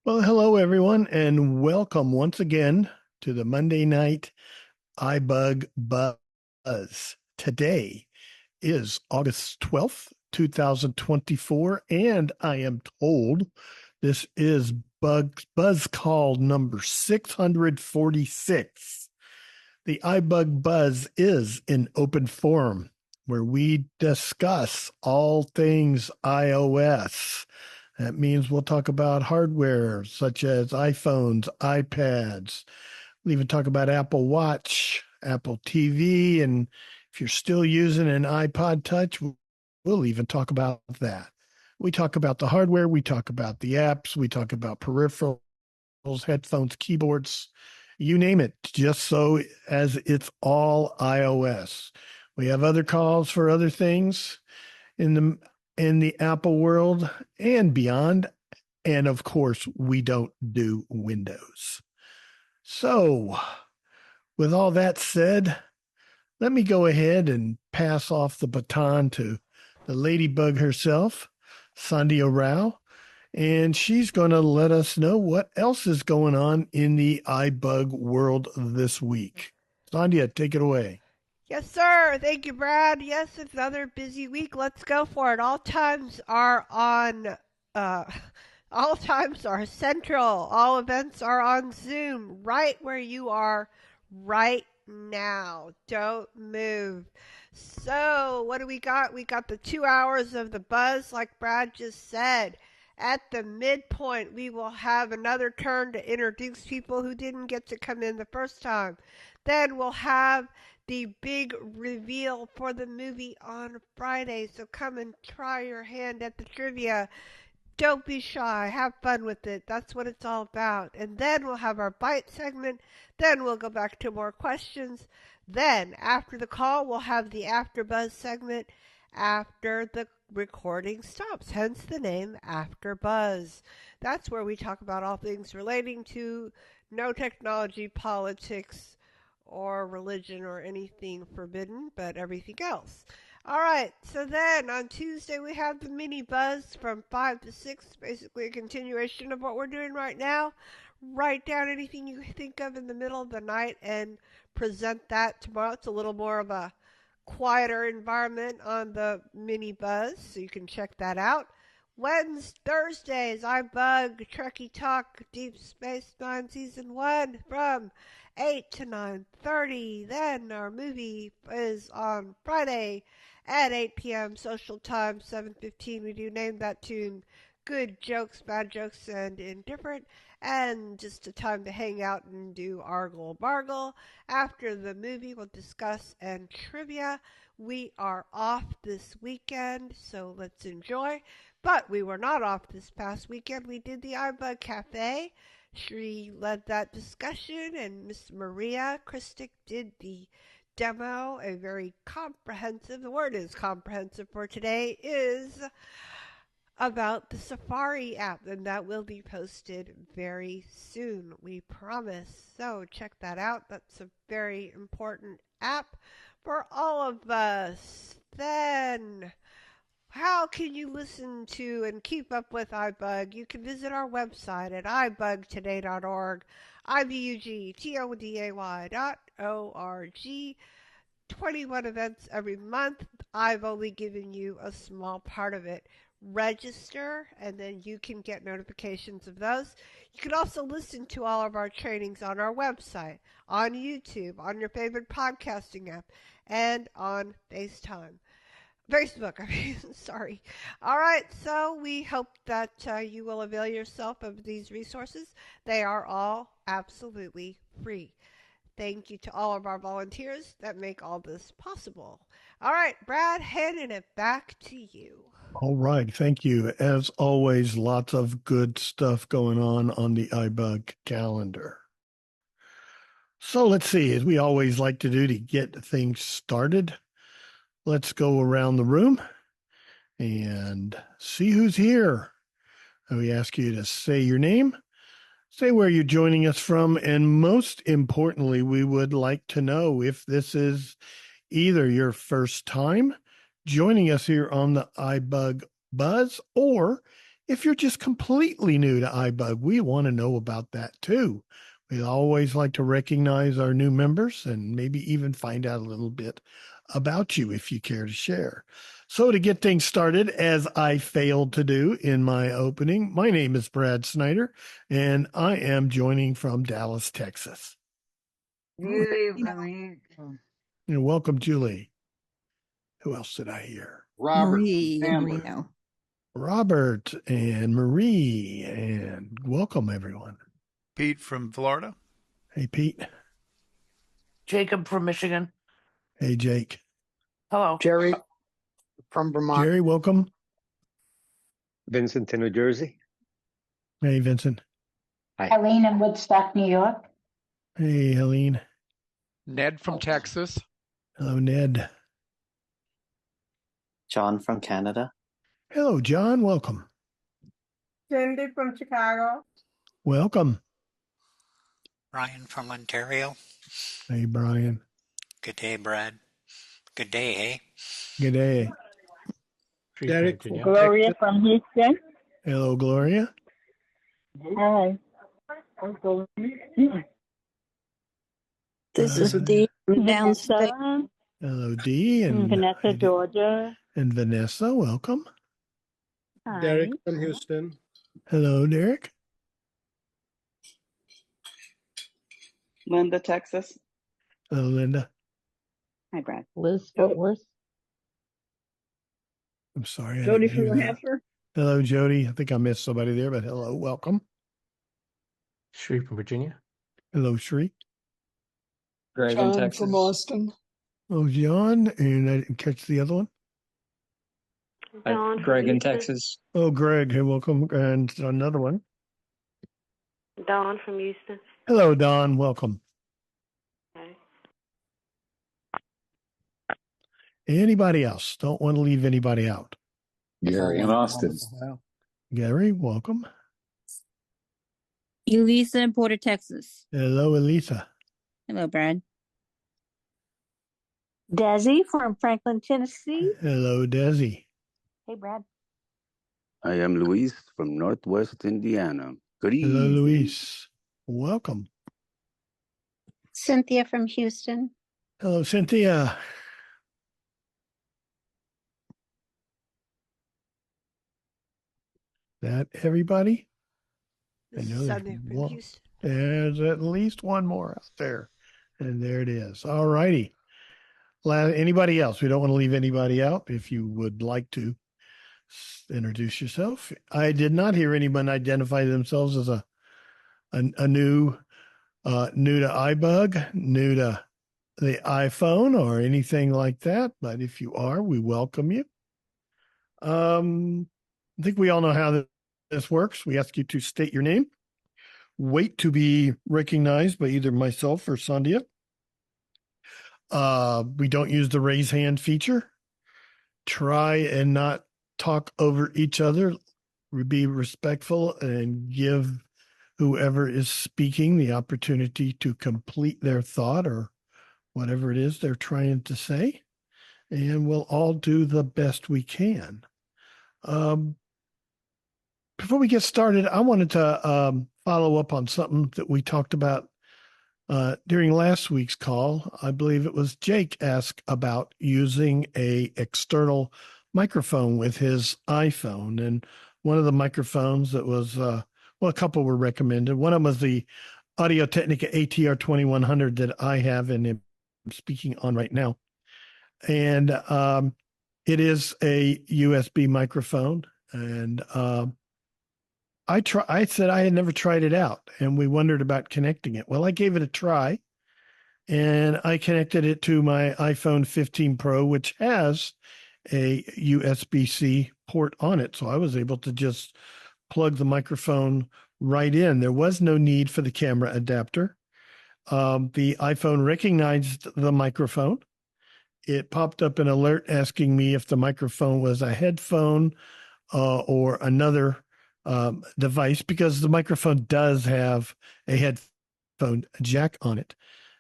Well, hello everyone, and welcome once again to the Monday night iBug Buzz. Today is August 12th, 2024, and I am told this is Buzz call number 646. The iBug Buzz is an open forum where we discuss all things iOS. That means we'll talk about hardware such as iPhones, iPads. We'll even talk about Apple Watch, Apple TV, and if you're still using an iPod Touch, we'll even talk about that. We talk about the hardware, we talk about the apps, we talk about peripherals, headphones, keyboards, you name it, just so as it's all iOS. We have other calls for other things in the Apple world and beyond. And of course, we don't do Windows. So, with all that said, let me go ahead and pass off the baton to the ladybug herself, Sandhya Rao, and she's going to let us know what else is going on in the iBug world this week. Sandhya, take it away. Yes, sir. Thank you, Brad. Yes, it's another busy week. Let's go for it. All times are on. Uh, all times are central. All events are on Zoom, right where you are, right now. Don't move. So, what do we got? We got the 2 hours of the buzz, like Brad just said. At the midpoint, we will have another turn to introduce people who didn't get to come in the first time. Then we'll have the big reveal for the movie on Friday. So come and try your hand at the trivia. Don't be shy. Have fun with it. That's what it's all about. And then we'll have our bite segment. Then we'll go back to more questions. Then, after the call, we'll have the After Buzz segment after the recording stops. Hence the name After Buzz. That's where we talk about all things relating to no technology, politics, or religion or anything forbidden, but everything else. All right, so then on Tuesday we have the mini buzz from 5 to 6, basically a continuation of what we're doing right now. Write down anything you think of in the middle of the night and present that tomorrow. It's a little more of a quieter environment on the mini buzz, so you can check that out. Thursdays, iBug, Trekkie Talk, Deep Space Nine Season 1 from 8 to 9:30. Then our movie is on Friday at 8 p.m. Social Time, 7:15. We do name that tune Good Jokes, Bad Jokes, and Indifferent. And just a time to hang out and do Argle Bargle. After the movie, we'll discuss and trivia. We are off this weekend, so let's enjoy. But we were not off this past weekend. We did the iBug Cafe. She led that discussion, and Miss Maria Christic did the demo. A very comprehensive, the word is comprehensive for today, is about the Safari app, and that will be posted very soon, we promise. So check that out. That's a very important app for all of us. Then, how can you listen to and keep up with iBug? You can visit our website at ibugtoday.org, ibugtoday.org. 21 events every month. I've only given you a small part of it. Register, and then you can get notifications of those. You can also listen to all of our trainings on our website, on YouTube, on your favorite podcasting app, and on FaceTime. Facebook, sorry. All right, so we hope that you will avail yourself of these resources. They are all absolutely free. Thank you to all of our volunteers that make all this possible. All right, Brad, handing it back to you. All right. Thank you. As always, lots of good stuff going on the iBug calendar. So let's see, as we always like to do to get things started, let's go around the room and see who's here. And we ask you to say your name, say where you're joining us from, and most importantly, we would like to know if this is either your first time joining us here on the iBug Buzz, or If you're just completely new to iBUG, we want to know about that too. We always like to recognize our new members and maybe even find out a little bit about you if you care to share. So to get things started, as I failed to do in my opening, my name is Brad Snyder, and I am joining from Dallas, Texas. Good evening. And welcome, Julie. Who else did I hear? Robert Marie from and Chandler. Reno. Robert and Marie, and welcome everyone. Pete from Florida. Hey, Pete. Jacob from Michigan. Hey, Jake. Hello. Jerry from Vermont. Jerry, welcome. Vincent in New Jersey. Hey, Vincent. Hi. Helene in Woodstock, New York. Hey, Helene. Ned from Texas. Hello, Ned. John from Canada. Hello, John. Welcome. Cindy from Chicago. Welcome. Brian from Ontario. Hey, Brian. Good day, Brad. Good day, eh? Good day. Derek Gloria from Houston. Hello, Gloria. Hi. This is Dee from Vanessa, downstate. Hello, Dee. And Vanessa, Georgia. And Vanessa, welcome. Hi. Derek from Houston. Hello, Derek. Linda, Texas. Hello, Linda. Hi, Brad. Liz, Fort Worth. I'm sorry. I Jody didn't from hear New that. Hampshire. Hello, Jody. I think I missed somebody there, but hello, welcome. Sri from Virginia. Hello, Shri. Greg in Texas. From Austin. Oh, John. And I didn't catch the other one. Greg in Texas. Oh, Greg. Hey, welcome. And another one. Dawn from Houston. Hello, Don. Welcome. Okay. Anybody else? Don't want to leave anybody out. Gary in Austin. Gary, welcome. Elisa in Porter, Texas. Hello, Elisa. Hello, Brad. Desi from Franklin, Tennessee. Hello, Desi. Hey, Brad. I am Luis from Northwest Indiana. Good evening. Hello, Luis. Welcome. Cynthia from Houston. Hello, Cynthia. That everybody? I know Sandhya from one, Houston. there's at least one more out there. And there it is. All righty. Anybody else? We don't want to leave anybody out. If you would like to introduce yourself. I did not hear anyone identify themselves as a new to iBUG, new to the iPhone or anything like that. But if you are, we welcome you. I think we all know how this works. We ask you to state your name, wait to be recognized by either myself or Sandhya. We don't use the raise hand feature. Try and not talk over each other. Be respectful and give whoever is speaking the opportunity to complete their thought or whatever it is they're trying to say. And we'll all do the best we can. Before we get started, I wanted to follow up on something that we talked about during last week's call. I believe it was Jake asked about using a external microphone with his iPhone. And one of the microphones that was, a couple were recommended. One of them was the Audio-Technica ATR 2100 that I have and am speaking on right now. And it is a USB microphone. And I said I had never tried it out, and we wondered about connecting it. Well, I gave it a try, and I connected it to my iPhone 15 Pro, which has a USB-C port on it. So I was able to just plug the microphone right in. There was no need for the camera adapter. The iPhone recognized the microphone. It popped up an alert asking me if the microphone was a headphone or another device, because the microphone does have a headphone jack on it.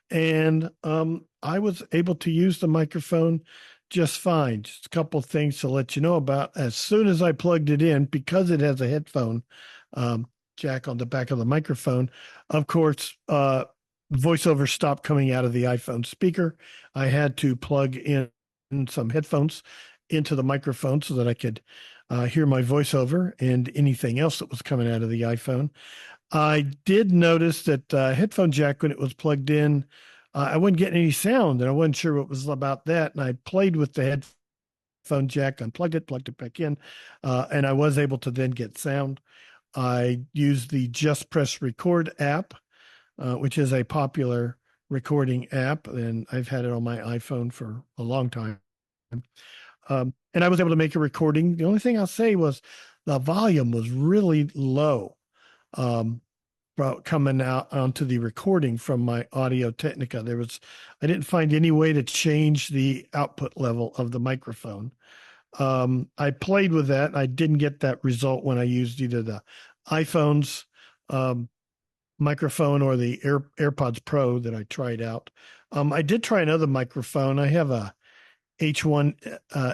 And I was able to use the microphone just fine. Just a couple of things to let you know about. As soon as I plugged it in, because it has a headphone jack on the back of the microphone, of course, voiceover stopped coming out of the iPhone speaker. I had to plug in some headphones into the microphone so that I could hear my voiceover and anything else that was coming out of the iPhone. I did notice that headphone jack, when it was plugged in, I wasn't getting any sound, and I wasn't sure what was about that. And I played with the headphone jack, unplugged it, plugged it back in, and I was able to then get sound. I used the Just Press Record app, which is a popular recording app, and I've had it on my iPhone for a long time. And I was able to make a recording. The only thing I'll say was the volume was really low. Coming out onto the recording from my Audio Technica. I didn't find any way to change the output level of the microphone. I played with that. I didn't get that result when I used either the iPhone's microphone or the AirPods Pro that I tried out. I did try another microphone. I have a H1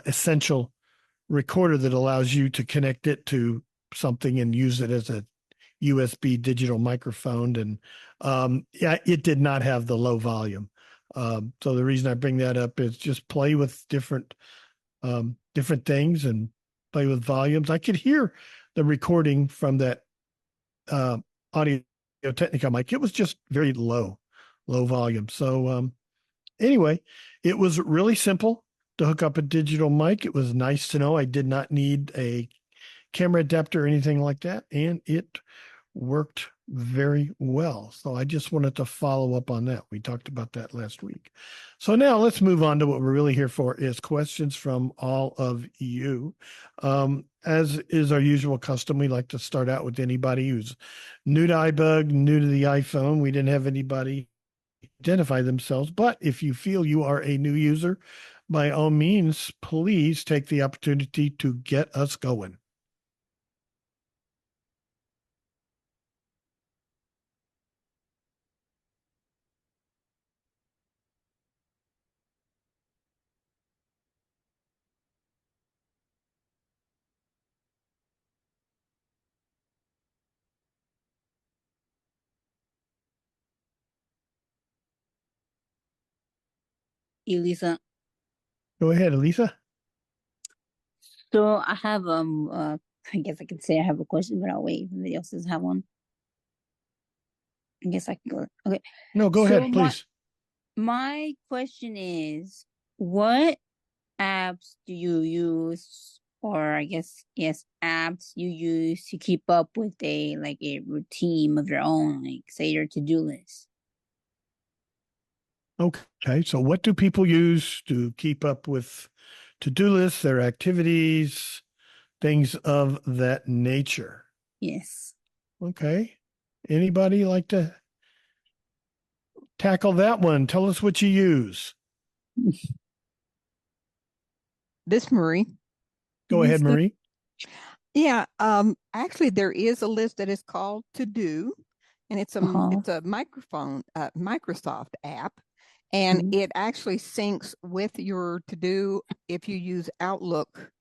Essential recorder that allows you to connect it to something and use it as a USB digital microphone, and it did not have the low volume. So the reason I bring that up is just play with different things and play with volumes. I could hear the recording from that Audio Technica mic. It was just very low volume. So anyway, it was really simple to hook up a digital mic. It was nice to know I did not need a camera adapter or anything like that, and it worked very well. So I just wanted to follow up on that. We talked about that last week. So now let's move on to what we're really here for, is questions from all of you. As is our usual custom, we like to start out with anybody who's new to iBUG, new to the iPhone. We didn't have anybody identify themselves, but if you feel you are a new user, by all means, please take the opportunity to get us going. Elisa. Go ahead, Elisa. So I have I guess I could say I have a question, but I'll wait if somebody else doesn't have one. I guess I can go. Okay. No, go ahead, please. My question is, what apps do you use, or I guess, yes, apps you use to keep up with a routine of your own, like say your to-do list? Okay, so what do people use to keep up with to-do lists, their activities, things of that nature? Yes. Okay. Anybody like to tackle that one? Tell us what you use. This Marie. Go ahead, Marie. Yeah, actually there is a list that is called To Do, and it's a Microsoft app, and it actually syncs with your To Do. If you use Outlook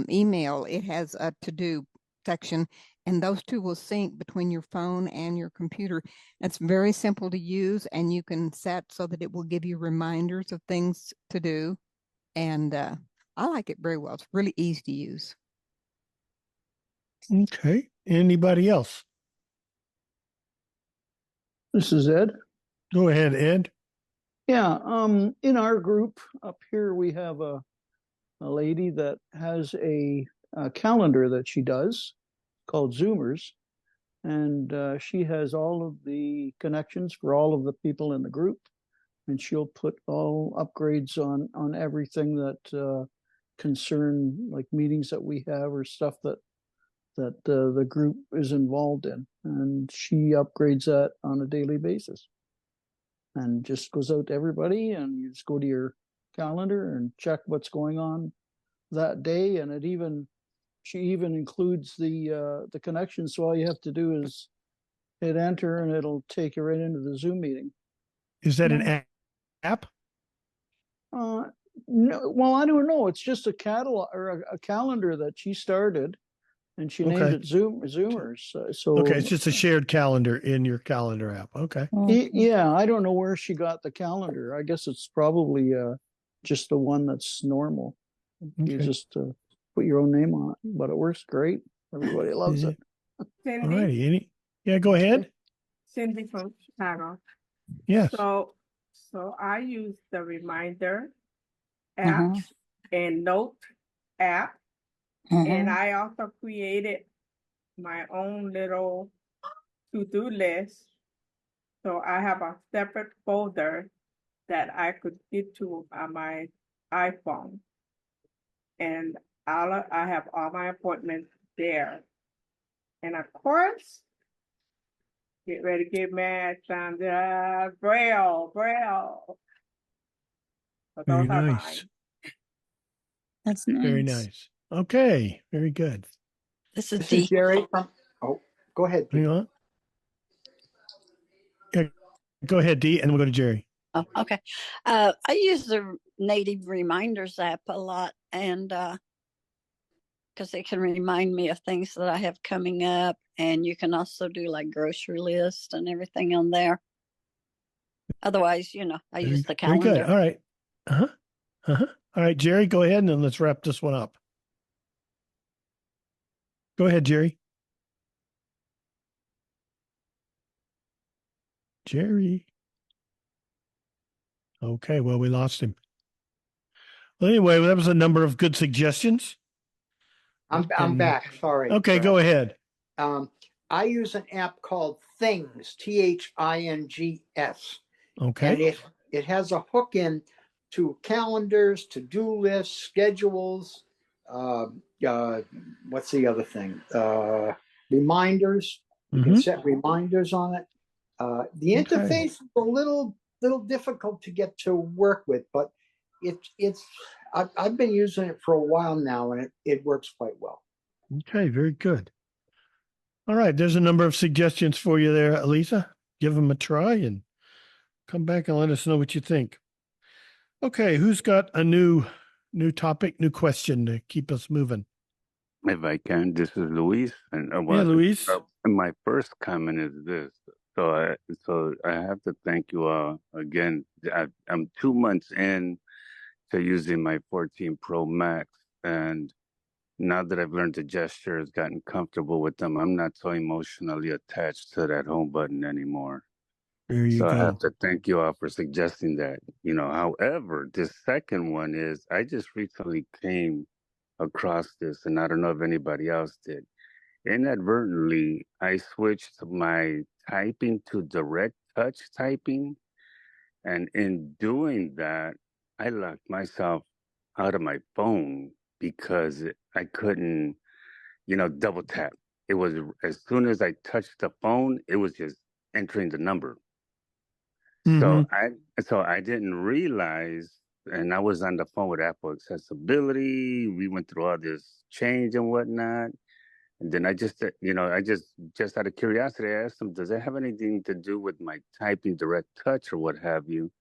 email, it has a To Do section, and those two will sync between your phone and your computer. It's very simple to use, and you can set so that it will give you reminders of things to do, and I like it very well. It's really easy to use. Okay. Anybody else? This is Ed. Go ahead, Ed. Yeah. In our group up here, we have a lady that has a calendar that she does called Zoomers, and she has all of the connections for all of the people in the group, and she'll put all upgrades on everything that concern like meetings that we have or stuff that the group is involved in, and she upgrades that on a daily basis and just goes out to everybody, and you just go to your calendar and check what's going on that day, and she even includes the connection, so all you have to do is hit enter and it'll take you right into the Zoom meeting. Is that an app? No, well, I don't know. It's just a catalog or a calendar that she started, and she named Okay. it Zoomers. Okay, it's just a shared calendar in your calendar app. Okay. Yeah, I don't know where she got the calendar. I guess it's probably just the one that's normal. You Okay. just put your own name on it, but it works great. Everybody loves it. All Cindy, righty. Yeah, go ahead. Cindy from Chicago. Yes. So I use the reminder Uh-huh. apps and note app, and I also created my own little to-do list. So I have a separate folder that I could get to on my iPhone, and I have all my appointments there. And of course, get ready to get mad, Sandhya. Braille. So Very those are nice. mine. That's nice. Very nice. Okay. Very good. This is This Dee. is Jerry from. Oh, go ahead. Hang on. Yeah, go ahead, Dee, and we'll go to Jerry. Oh, okay. I use the Native Reminders app a lot, and because it can remind me of things that I have coming up, and you can also do like grocery list and everything on there. Otherwise, I use the Very calendar. good. All right. All right, Jerry, go ahead and then let's wrap this one up. Go ahead, Jerry. Jerry. Okay, well, we lost him. Well, anyway, that was a number of good suggestions. I'm back. Sorry. Okay, Brad. go ahead. I use an app called Things, THINGS. Okay. And it has a hook in to calendars, to-do lists, schedules. What's the other thing? Reminders. You can set reminders on it. The interface is a little difficult to get to work with, but I've been using it for a while now, and it works quite well. Okay, very good. All right, there's a number of suggestions for you there, Elisa. Give them a try and come back and let us know what you think. Okay, who's got a new topic, new question to keep us moving? If I can, this is Luis. And Luis. My first comment is this. So I have to thank you all again. I'm 2 months in to using my 14 Pro Max, and now that I've learned the gestures, gotten comfortable with them, I'm not so emotionally attached to that home button anymore. There you So go. I have to thank you all for suggesting that. However, this second one is I just recently came across this, and I don't know if anybody else did. Inadvertently, I switched my typing to direct touch typing. And in doing that, I locked myself out of my phone because I couldn't, double tap. It was as soon as I touched the phone, it was just entering the number. So I didn't realize, and I was on the phone with Apple Accessibility. We went through all this change and whatnot. And then I just out of curiosity, I asked them, does it have anything to do with my typing direct touch or what have you?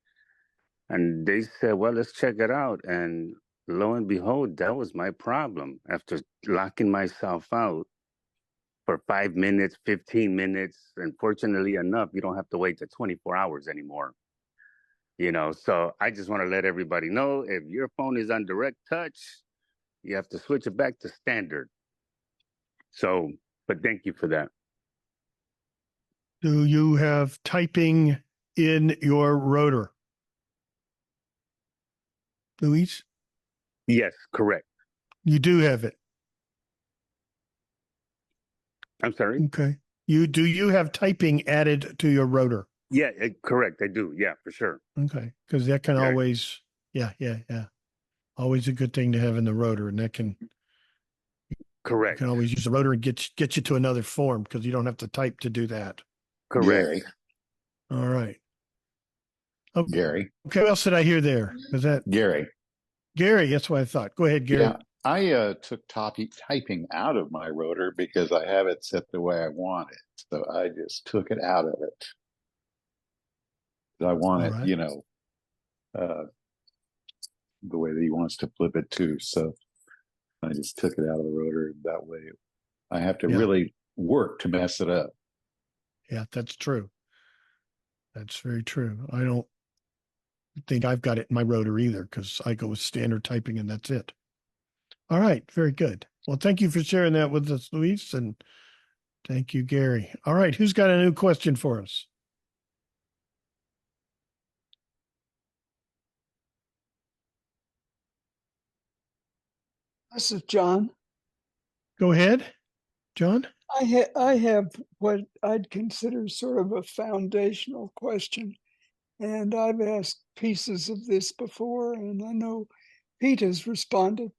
And they said, well, let's check it out. And lo and behold, that was my problem. After locking myself out for 5 minutes, 15 minutes, and fortunately enough, you don't have to wait to 24 hours anymore. So I just want to let everybody know, if your phone is on direct touch, you have to switch it back to standard. So, but thank you for that. Do you have typing in your rotor, Luis? Yes, correct. You do have it. I'm sorry? Okay. Do you have typing added to your rotor? Yeah, correct. I do. Yeah, for sure. Okay. Because that can always, always a good thing to have in the rotor. And that can, correct. You can always use the rotor and get you to another form because you don't have to type to do that. Correct. Gary. All right. Okay. Gary. Okay. What else did I hear there? Was that Gary? Gary, that's what I thought. Go ahead, Gary. Yeah, I took typing out of my rotor because I have it set the way I want it. So I just took it out of it. I want it, the way that he wants to flip it too. So I just took it out of the rotor that way. I have to really work to mess it up. Yeah, that's true. That's very true. I don't think I've got it in my rotor either because I go with standard typing and that's it. All right, very good. Well, thank you for sharing that with us, Luis, and thank you, Gary. All right, who's got a new question for us? This is John. Go ahead, John. I have what I'd consider sort of a foundational question, and I've asked pieces of this before, and I know Pete has responded.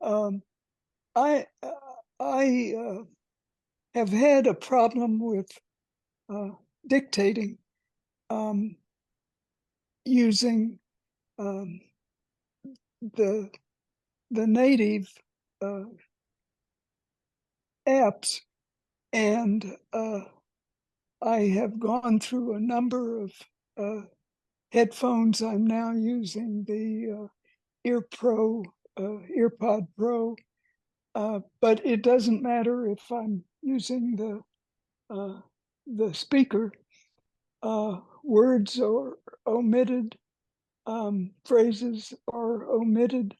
I have had a problem with dictating using the native apps, and I have gone through a number of headphones. I'm now using the EarPod Pro, but it doesn't matter if I'm using the speaker. Words are omitted, phrases are omitted.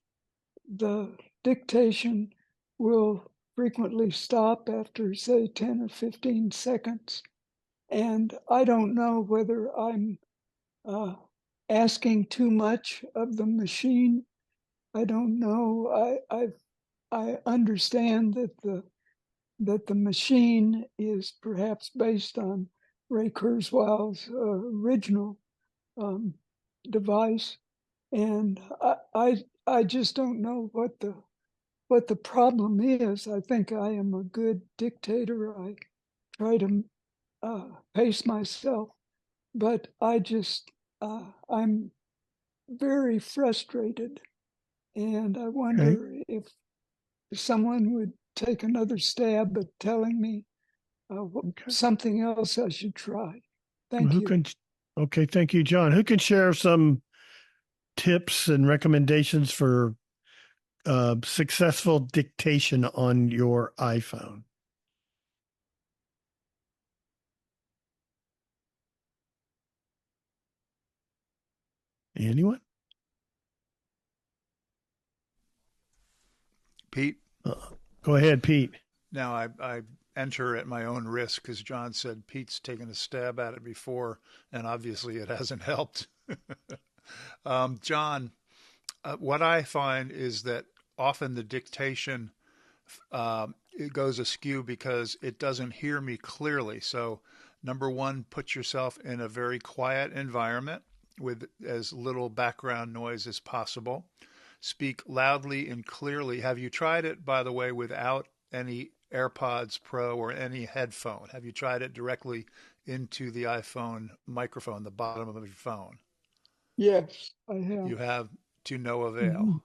The dictation will frequently stop after, say, 10 or 15 seconds. And I don't know whether I'm asking too much of the machine. I don't know. I understand that the machine is perhaps based on Ray Kurzweil's original device, and I just don't know what the problem is. I think I am a good dictator. I try to pace myself, but I'm very frustrated, and I wonder if someone would take another stab at telling me something else I should try. Thank you. Okay, thank you, John. Who can share some tips and recommendations for successful dictation on your iPhone? Anyone? Pete? Go ahead, Pete. Now, I enter at my own risk because John said Pete's taken a stab at it before, and obviously it hasn't helped. John, what I find is that often the dictation it goes askew because it doesn't hear me clearly. So, number one, put yourself in a very quiet environment with as little background noise as possible. Speak loudly and clearly. Have you tried it, by the way, without any AirPods Pro or any headphone? Have you tried it directly into the iPhone microphone, the bottom of your phone? Yes, I have. You have, to no avail.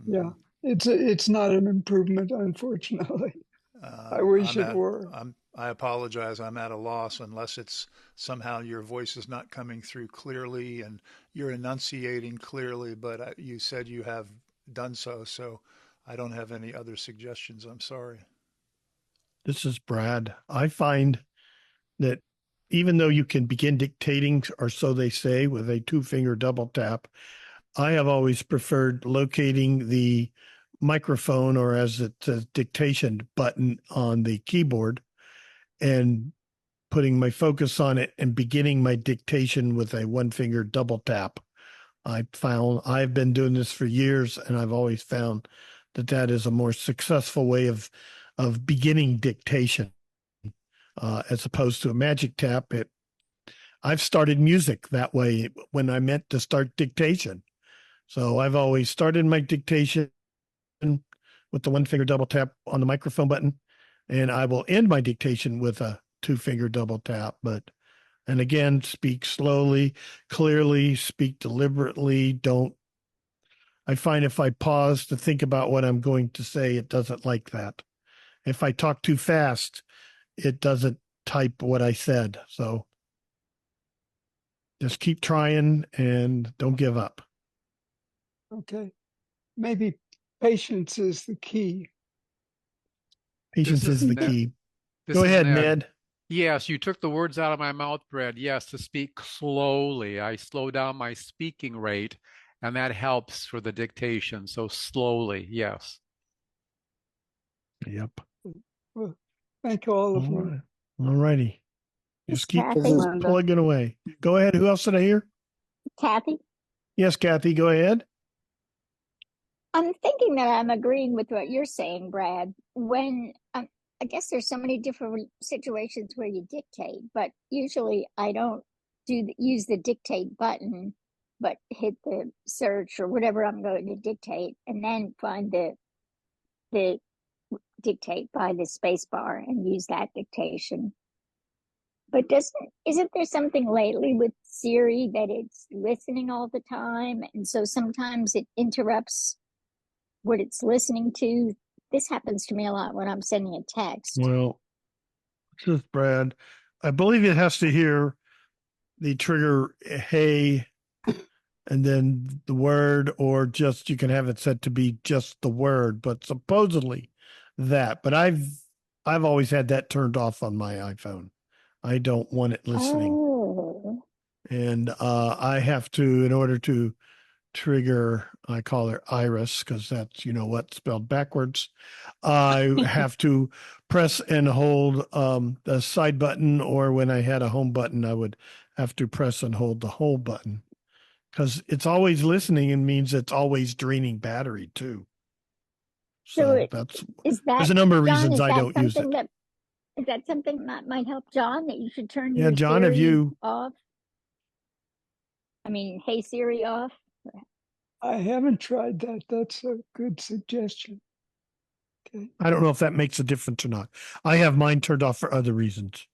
Mm-hmm. Yeah, it's not an improvement, unfortunately. I wish it were. I apologize. I'm at a loss unless it's somehow your voice is not coming through clearly and you're enunciating clearly, but you said you have done so, so I don't have any other suggestions. I'm sorry. This is Brad. I find that even though you can begin dictating, or so they say, with a two-finger double tap, I have always preferred locating the microphone, or as it says, dictation button on the keyboard, and putting my focus on it and beginning my dictation with a one-finger double tap. I've been doing this for years, and I've always found that is a more successful way of beginning dictation as opposed to a magic tap. I've started music that way when I meant to start dictation. So I've always started my dictation with the one-finger double tap on the microphone button, and I will end my dictation with a two-finger double tap. And again, speak slowly, clearly, speak deliberately. I find if I pause to think about what I'm going to say, it doesn't like that. If I talk too fast, it doesn't type what I said. So just keep trying and don't give up. Okay. Maybe patience is the key. Patience is the Ned. key. This Go is ahead, Ned. Yes, you took the words out of my mouth, Brad. Yes, to speak slowly. I slow down my speaking rate, and that helps for the dictation. So slowly, yes. Yep. Well, thank all of you. Right. All righty. Just keep Kathy. plugging away. Go ahead. Who else did I hear? Kathy, Yes, Kathy, go ahead. I'm thinking that I'm agreeing with what you're saying, Brad. When I guess there's so many different situations where you dictate, but usually I don't use the dictate button, but hit the search or whatever I'm going to dictate, and then find the dictate by the space bar and use that dictation. But isn't there something lately with Siri that it's listening all the time, and so sometimes it interrupts what it's listening to? This happens to me a lot when I'm sending a text. Well, this is Brad. I believe it has to hear the trigger hey and then the word, or just you can have it set to be just the word, but supposedly that. But I've always had that turned off on my iPhone. I don't want it listening. Oh. And I have to, in order to trigger, I call her Iris because that's, you know what, spelled backwards. I have to press and hold the side button, or when I had a home button, I would have to press and hold the whole button because it's always listening and means it's always draining battery too. So there's a number of reasons I don't use it. Is that something that might help John, that you should turn Yeah, your John, Siri off? I mean, hey Siri off? I haven't tried that. That's a good suggestion. Okay. I don't know if that makes a difference or not. I have mine turned off for other reasons.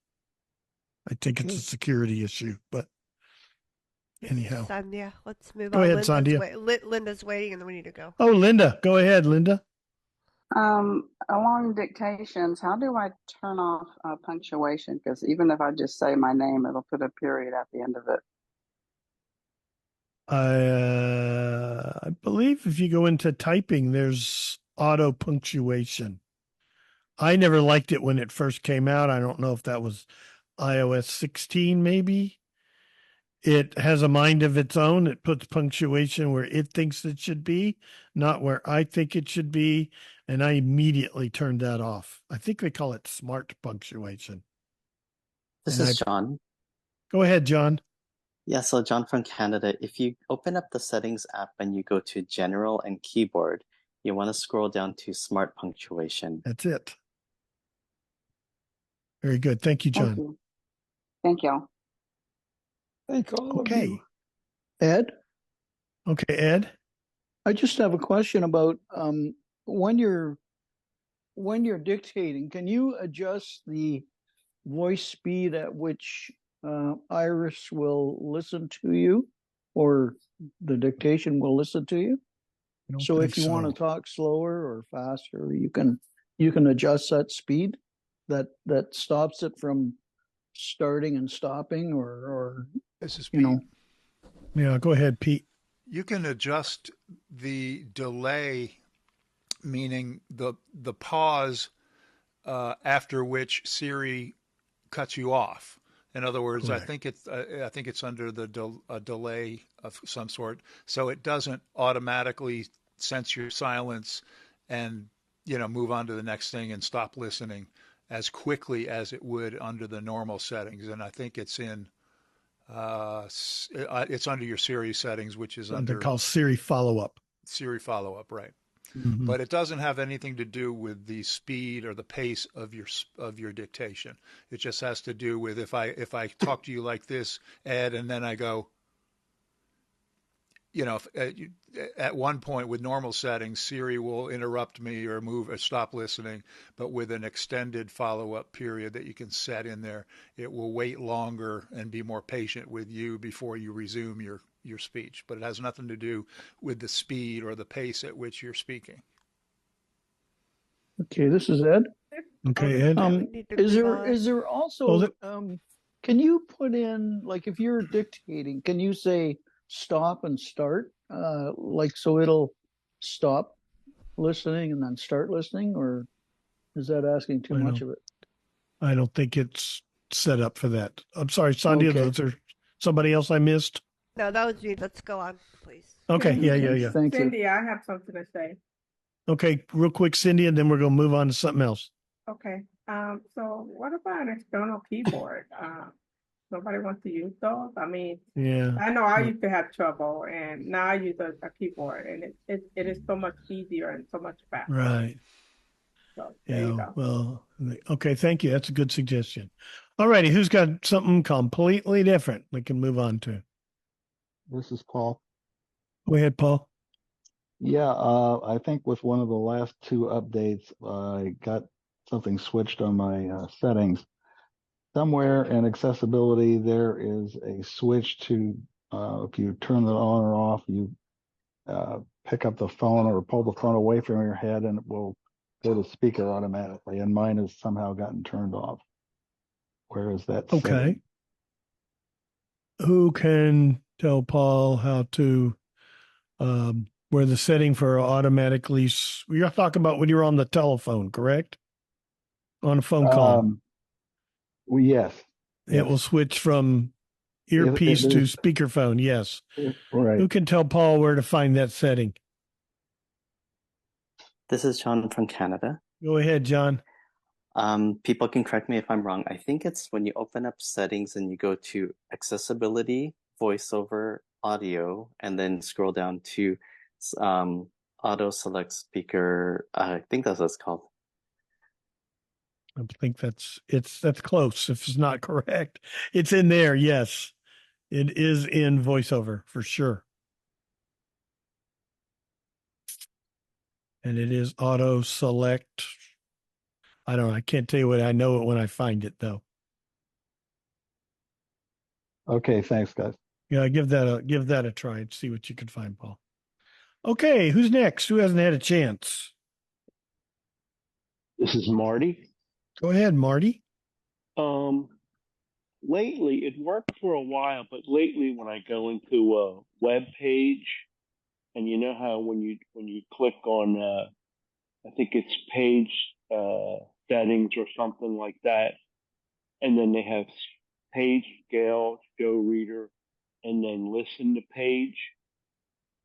I think it's a security issue, but anyhow. Sandhya, let's move on. Go ahead, Sandhya. Linda's waiting, and then we need to go. Oh, Linda. Go ahead, Linda. Along dictations, how do I turn off punctuation? Because even if I just say my name, it'll put a period at the end of it. I believe if you go into typing, there's auto punctuation. I never liked it when it first came out. I don't know if that was iOS 16, maybe. It has a mind of its own. It puts punctuation where it thinks it should be, not where I think it should be. And I immediately turned that off. I think they call it smart punctuation. This is John. Go ahead, John. Yeah, so John from Canada. If you open up the settings app and you go to general and keyboard, you want to scroll down to smart punctuation. That's it. Very good. Thank you, John. Thank you. Thank all of you. Ed? Okay, Ed? I just have a question about when you're dictating, can you adjust the voice speed at which Iris will listen to you, or the dictation will listen to you? So if you want to talk slower or faster, you can adjust that speed that stops it from starting and stopping, or this is you know. Yeah, go ahead, Pete. You can adjust the delay, meaning the pause after which Siri cuts you off. In other words, correct. I think it's under the a delay of some sort, so it doesn't automatically sense your silence and move on to the next thing and stop listening as quickly as it would under the normal settings. And I think it's in it's under your Siri settings, which is under called Siri follow-up. Siri follow-up, right? Mm-hmm. But it doesn't have anything to do with the speed or the pace of your dictation. It just has to do with if I talk to you like this, Ed, and then I go, at one point with normal settings, Siri will interrupt me or move or stop listening. But with an extended follow-up period that you can set in there, it will wait longer and be more patient with you before you resume your speech. But it has nothing to do with the speed or the pace at which you're speaking. Okay, this is Ed. Okay, Ed. Is there also can you put in, like, if you're dictating, can you say stop and start? like so it'll stop listening and then start listening, or is that asking too much of it? I don't think it's set up for that. I'm sorry, Sandhya, Okay. was there somebody else I missed? No, that was me. Let's go on, please. Okay, Cindy, yeah. Thank you. Cindy, I have something to say. Okay, real quick, Cindy, and then we're going to move on to something else. Okay. So what about an external keyboard? Nobody wants to use those. I mean, Yeah. I know I used to have trouble, and now I use a keyboard, and it is so much easier and so much faster. Right. So there you go. Well, okay, thank you. That's a good suggestion. All righty, who's got something completely different we can move on to? This is Paul. Go ahead, Paul. Yeah, I think with one of the last two updates, I got something switched on my settings. Somewhere in accessibility, there is a switch to, if you turn it on or off, you pick up the phone or pull the phone away from your head and it will go to speaker automatically. And mine has somehow gotten turned off. Where is that Okay. setting? Who can tell Paul how to, where the setting for automatically, you're talking about when you're on the telephone, correct? On a phone call. Well, yes. It will switch from earpiece to speakerphone. Yes. Right. Who can tell Paul where to find that setting? This is John from Canada. Go ahead, John. People can correct me if I'm wrong. I think it's when you open up settings and you go to accessibility, voiceover, audio, and then scroll down to auto select speaker. I think that's what it's called. I think that's close. If it's not correct, it's in there. Yes, it is in voiceover for sure. And it is auto select. I don't know. I can't tell you what I know it when I find it though. Okay, thanks, guys. Yeah, give that a try and see what you can find, Paul. Okay, who's next? Who hasn't had a chance? This is Marty. Go ahead, Marty. Lately, it worked for a while, but lately when I go into a web page, and you know how when you click on, I think it's page settings or something like that, and then they have page scale, show reader, and then listen to page.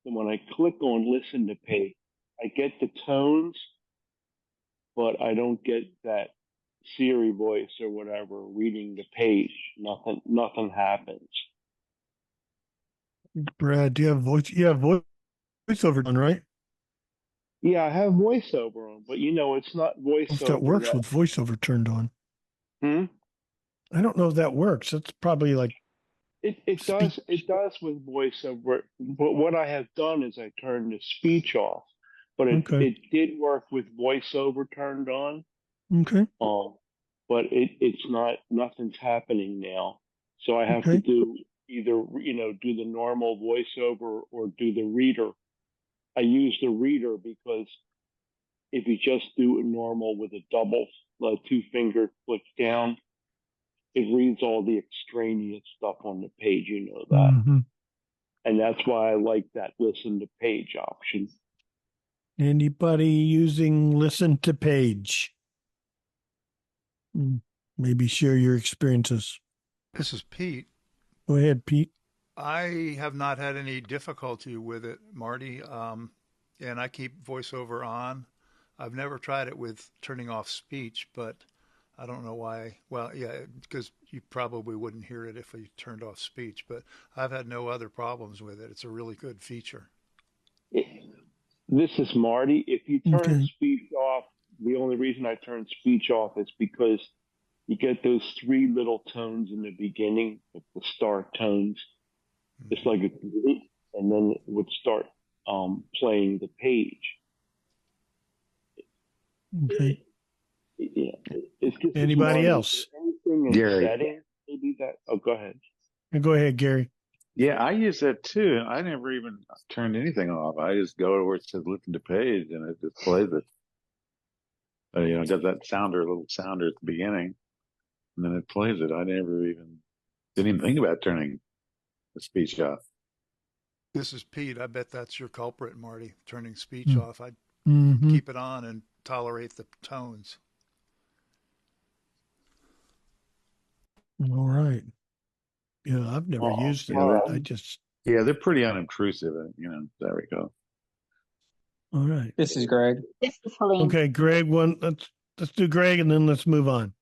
And when I click on listen to page, I get the tones, but I don't get that Siri voice or whatever reading the page. Nothing happens. Brad, do you have voice? You have voiceover on, right? Yeah, I have voiceover on, but it's not voiceover. If that works with voiceover turned on. I don't know if that works. That's probably like it does with voiceover. But what I have done is I turned the speech off. But it did work with voiceover turned on. Okay. But nothing's happening now. So I have to do either, do the normal voiceover or do the reader. I use the reader because if you just do it normal with a double, two-finger click down, it reads all the extraneous stuff on the page, you know that. Mm-hmm. And that's why I like that listen to page option. Anybody using listen to page? Maybe share your experiences. This is Pete. Go ahead, Pete. I have not had any difficulty with it, Marty, and I keep voiceover on. I've never tried it with turning off speech, but I don't know why. Well, yeah, because you probably wouldn't hear it if you turned off speech, but I've had no other problems with it. It's a really good feature. This is Marty. If you turn speech off, the only reason I turn speech off is because you get those three little tones in the beginning, like the start tones. It's like a, and then it would start playing the page. Okay. Yeah. It's just anybody else? Anything in Gary. settings? Maybe that. Oh, go ahead. Go ahead, Gary. Yeah, I use that too. I never even turned anything off. I just go to where it says listen to page and it just plays it. It does that little sounder at the beginning, and then it plays it. I didn't even think about turning the speech off. This is Pete. I bet that's your culprit, Marty, turning speech off. I'd keep it on and tolerate the tones. All right. Yeah, I've never used it. I just. Yeah, they're pretty unobtrusive. There we go. All right. This is Greg. This is Helene. Okay, Greg. Let's do Greg, and then let's move on.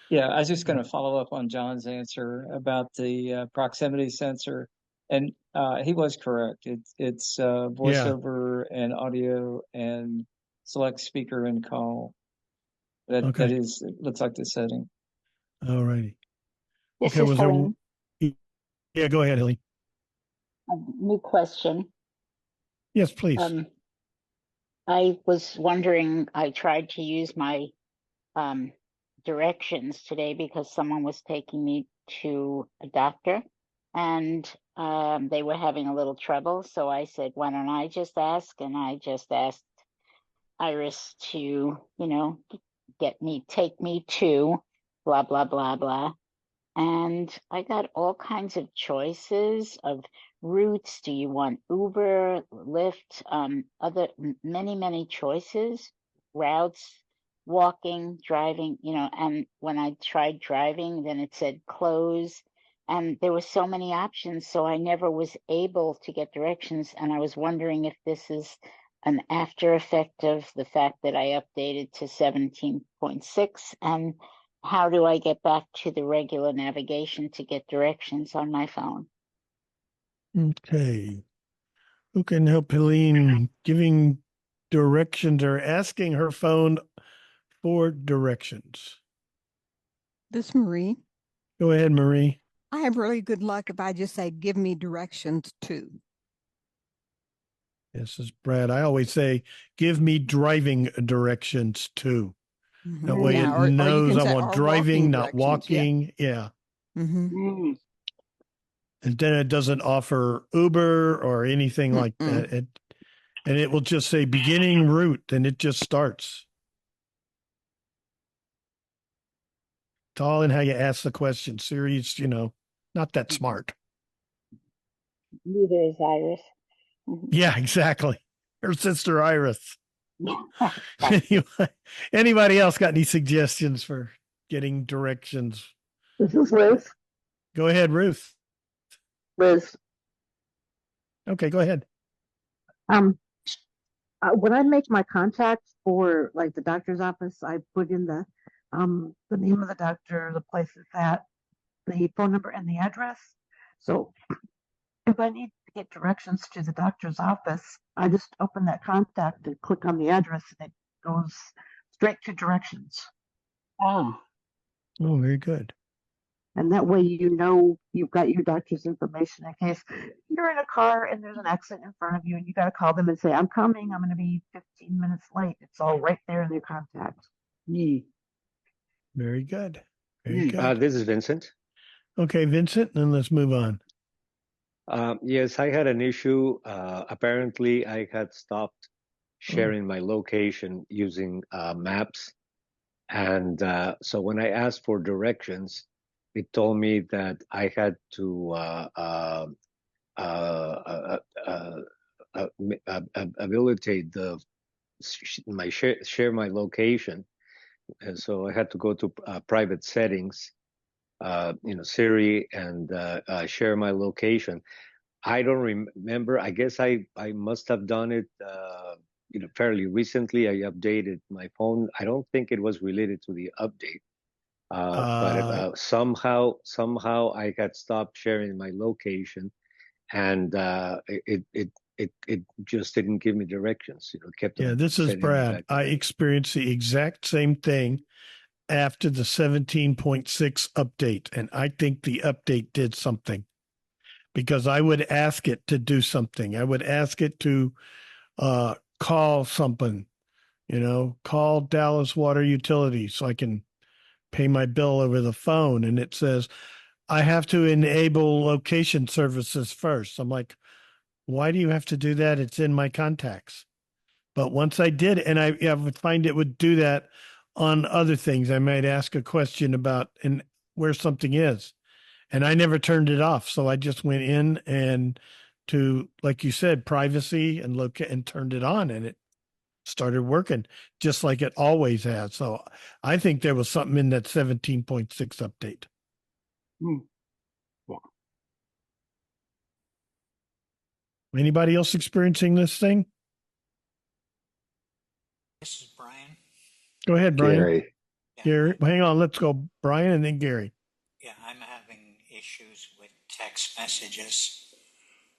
Yeah, I was just going to follow up on John's answer about the proximity sensor, and he was correct. It's voiceover and audio and select speaker and call. That looks like the setting. All righty. This okay, is Helene. Yeah, go ahead, Helene. A new question. Yes, please. I was wondering, I tried to use my directions today because someone was taking me to a doctor and they were having a little trouble. So I said, why don't I just ask? And I just asked Iris to, take me to blah, blah, blah, blah. And I got all kinds of choices of routes. Do you want Uber, Lyft, many, many choices, routes, walking, driving, and when I tried driving, then it said close. And there were so many options, so I never was able to get directions. And I was wondering if this is an after effect of the fact that I updated to 17.6, and how do I get back to the regular navigation to get directions on my phone? Okay. Who can help Helene giving directions or asking her phone for directions? This Marie. Go ahead, Marie. I have really good luck if I just say, give me directions to. This is Brad. I always say, give me driving directions to. That way it knows I want driving, not walking. Yeah. Mm-hmm. And then it doesn't offer Uber or anything like that. And it will just say beginning route, and it just starts. It's all in how you ask the question. Siri's, not that smart. Neither is Iris. Yeah, exactly. Her sister Iris. Anybody else got any suggestions for getting directions? This is Ruth. Go ahead, Ruth. Liz. Okay, go ahead. When I make my contacts for like the doctor's office, I put in the name of the doctor, the place it's at, the phone number, and the address. So if I need to get directions to the doctor's office, I just open that contact and click on the address, and it goes straight to directions. Oh, very good. And that way, you've got your doctor's information in case you're in a car and there's an accident in front of you and you got to call them and say, I'm coming, I'm going to be 15 minutes late. It's all right there in their contact. Very good. Very good. This is Vincent. Okay, Vincent, then let's move on. Yes, I had an issue. Apparently, I had stopped sharing my location using maps. And so when I asked for directions, it told me that I had to habilitate share my location, and so I had to go to private settings, Siri, and share my location. I don't remember. I guess I must have done it, fairly recently. I updated my phone. I don't think it was related to the update. But somehow I had stopped sharing my location, and it just didn't give me directions. Kept this is Brad. I experienced the exact same thing after the 17.6 update, and I think the update did something because I would ask it to do something. I would ask it to call something, call Dallas Water Utilities so I can pay my bill over the phone, and it says I have to enable location services first. I'm like, why do you have to do that? It's in my contacts. But once I did, and I would find it would do that on other things. I might ask a question about where something is, and I never turned it off. So I just went in and to, like you said, privacy and and turned it on, and it started working just like it always has. So I think there was something in that 17.6 update. Well, anybody else experiencing this thing? This is Brian. Go ahead, Brian. Gary. Gary, hang on. Let's go, Brian, and then Gary. Yeah, I'm having issues with text messages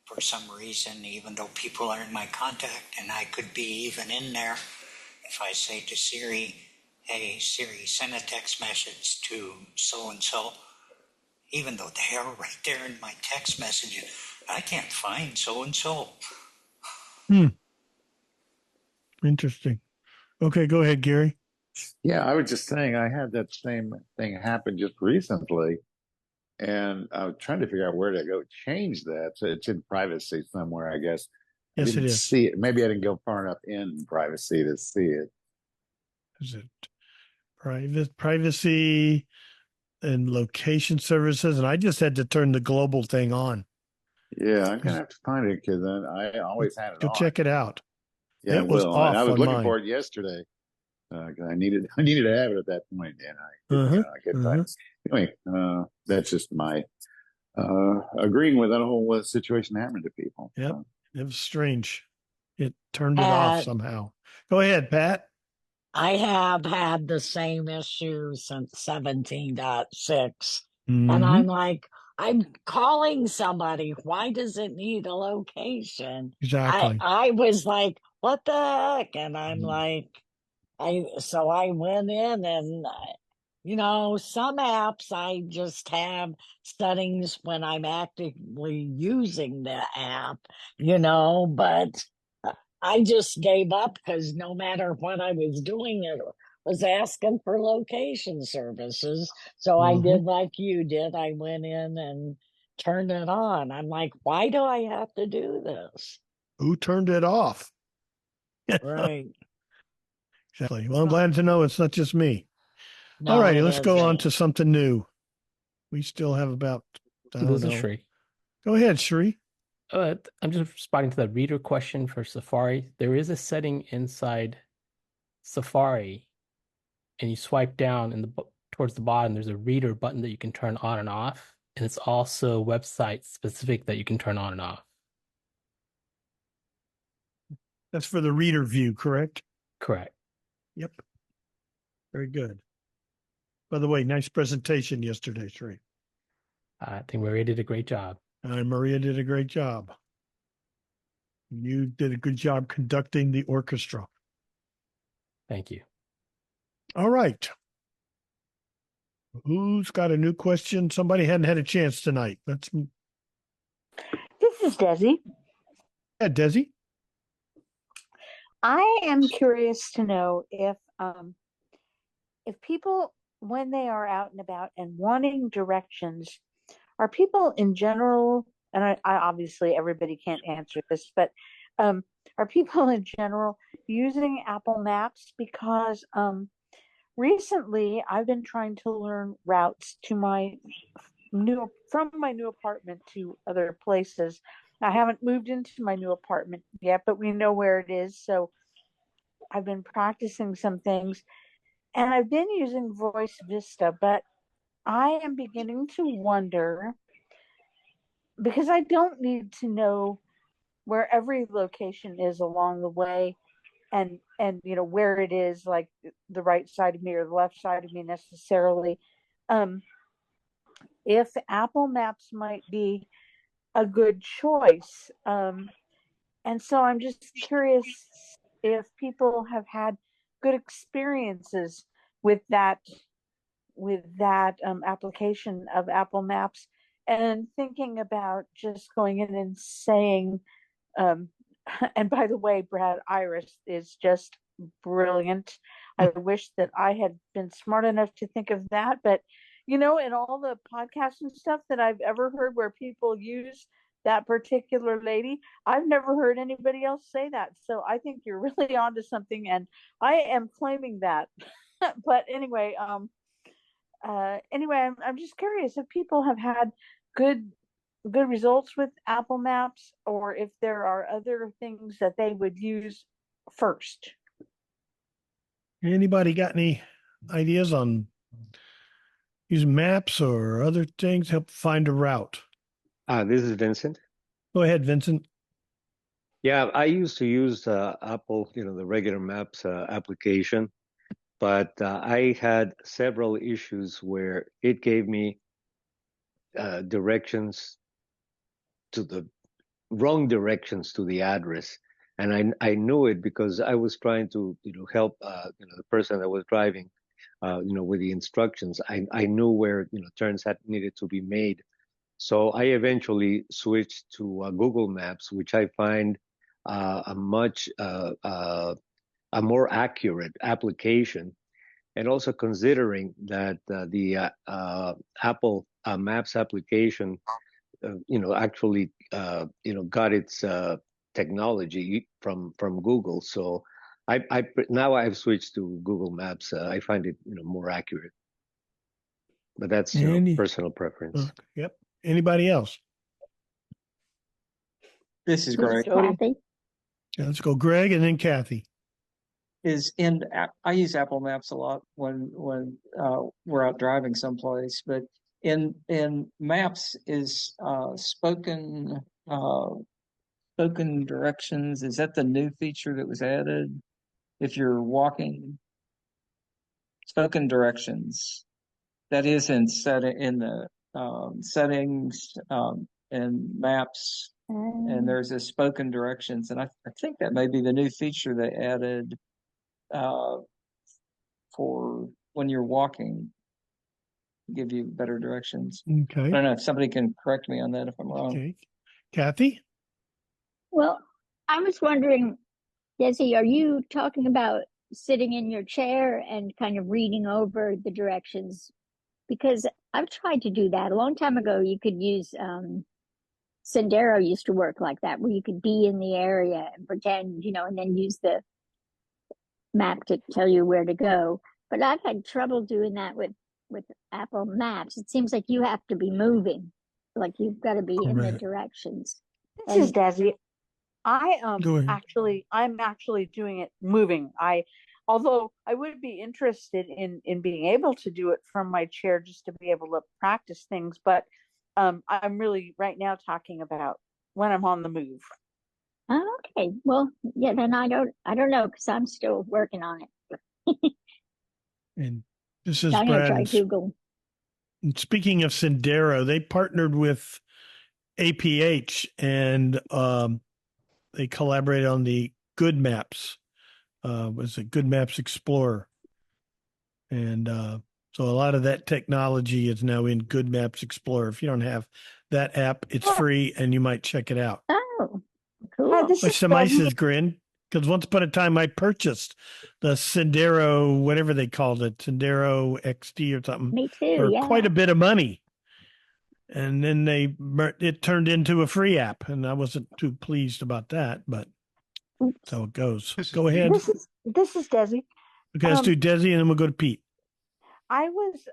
for some reason, even though people are in my contact, and I could be even in there. If I say to Siri, hey, Siri, send a text message to so-and-so, even though they are right there in my text messages, I can't find so-and-so. Interesting. Okay, go ahead, Gary. Yeah, I was just saying I had that same thing happen just recently, and I was trying to figure out where to go change that. So it's in privacy somewhere, I guess. Yes, I didn't it is. see it. Maybe I didn't go far enough in privacy to see it. Is it privacy and location services? And I just had to turn the global thing on. Yeah, I'm gonna have to find it because I always had it Go on. check it out. Yeah, it was off I was on looking mine. for it yesterday. I needed to have it at that point, and I didn't get time. Anyway, that's just my agreeing with that whole situation happening to people. Yep, So. it was strange. It turned it off somehow. Go ahead, Pat. I have had the same issue since 17.6. Mm-hmm. And I'm like, I'm calling somebody. Why does it need a location? Exactly. I was like, what the heck? And I'm like, so I went in and, some apps I just have settings when I'm actively using the app, but I just gave up because no matter what I was doing, it was asking for location services. So I did like you did. I went in and turned it on. I'm like, why do I have to do this? Who turned it off? Right. Exactly. Well, I'm glad to know it's not just me. No, all righty, let's go on to something new. We still have about, I don't This know. is Shri. Go ahead, Shri. I'm just responding to that reader question for Safari. There is a setting inside Safari, and you swipe down in towards the bottom. There's a reader button that you can turn on and off, and it's also website specific that you can turn on and off. That's for the reader view, correct? Correct. Yep. Very good. By the way, nice presentation yesterday, Shri. I think Maria did a great job. Maria did a great job. You did a good job conducting the orchestra. Thank you. All right. Who's got a new question? Somebody hadn't had a chance tonight. This is Desi. Yeah, Desi. I am curious to know if people, when they are out and about and wanting directions, are people in general, and I obviously everybody can't answer this, but are people in general using Apple Maps? Because recently I've been trying to learn routes to from my new apartment to other places. I haven't moved into my new apartment yet, but we know where it is. So I've been practicing some things, and I've been using Voice Vista, but I am beginning to wonder, because I don't need to know where every location is along the way, and where it is, like the right side of me or the left side of me necessarily. If Apple Maps might be a good choice. And so I'm just curious if people have had good experiences with that application of Apple Maps, and thinking about just going in and saying, and by the way, Brad, Iris is just brilliant. I wish that I had been smart enough to think of that, but in all the podcasts and stuff that I've ever heard where people use that particular lady, I've never heard anybody else say that. So I think you're really onto something, and I am claiming that. But anyway, I'm just curious if people have had good good results with Apple Maps, or if there are other things that they would use first. Anybody got any ideas on using maps or other things to help find a route? This is Vincent. Go ahead, Vincent. Yeah, I used to use Apple, the regular Maps application, but I had several issues where it gave me directions to the wrong directions to the address. And I knew it because I was trying to, help, the person that was driving, with the instructions. I knew where, turns had needed to be made. So I eventually switched to Google Maps, which I find a much, a more accurate application. And also considering that the Apple Maps application, actually, got its technology from Google. So now I've switched to Google Maps. I find it, more accurate. But that's personal preference. Yep. Anybody else? This is Greg. Kathy. Yeah, let's go, Greg, and then Kathy. I use Apple Maps a lot when we're out driving someplace, but in Maps is spoken directions. Is that the new feature that was added? If you're walking, spoken directions. That is in the settings and Maps, and there's a spoken directions, and I think that may be the new feature they added for when you're walking, give you better directions. Okay. I don't know if somebody can correct me on that if I'm wrong. Okay. Kathy? Well, I was wondering, Desi, are you talking about sitting in your chair and kind of reading over the directions? Because I've tried to do that. A long time ago, you could use Sendero used to work like that, where you could be in the area and pretend, and then use the map to tell you where to go. But I've had trouble doing that with Apple Maps. It seems like you have to be moving, like you've got to be in the directions. This is Desi. I'm actually doing it moving. Although I would be interested in being able to do it from my chair just to be able to practice things, but I'm really right now talking about when I'm on the move. Okay, well, yeah, then I don't know because I'm still working on it. And this is I'm gonna try Brad. Google. Speaking of Sendero, they partnered with APH and they collaborated on the Good Maps. Was it Good Maps Explorer? And so a lot of that technology is now in Good Maps Explorer. If you don't have that app, it's free and you might check it out. Oh, cool. Which to my grin, because once upon a time I purchased the Sendero, whatever they called it, Sendero XD or something. Me too, for quite a bit of money. And then it turned into a free app, and I wasn't too pleased about that, but that's how it goes. Go ahead. This is Desi. Okay, let's do Desi, and then we'll go to Pete. I was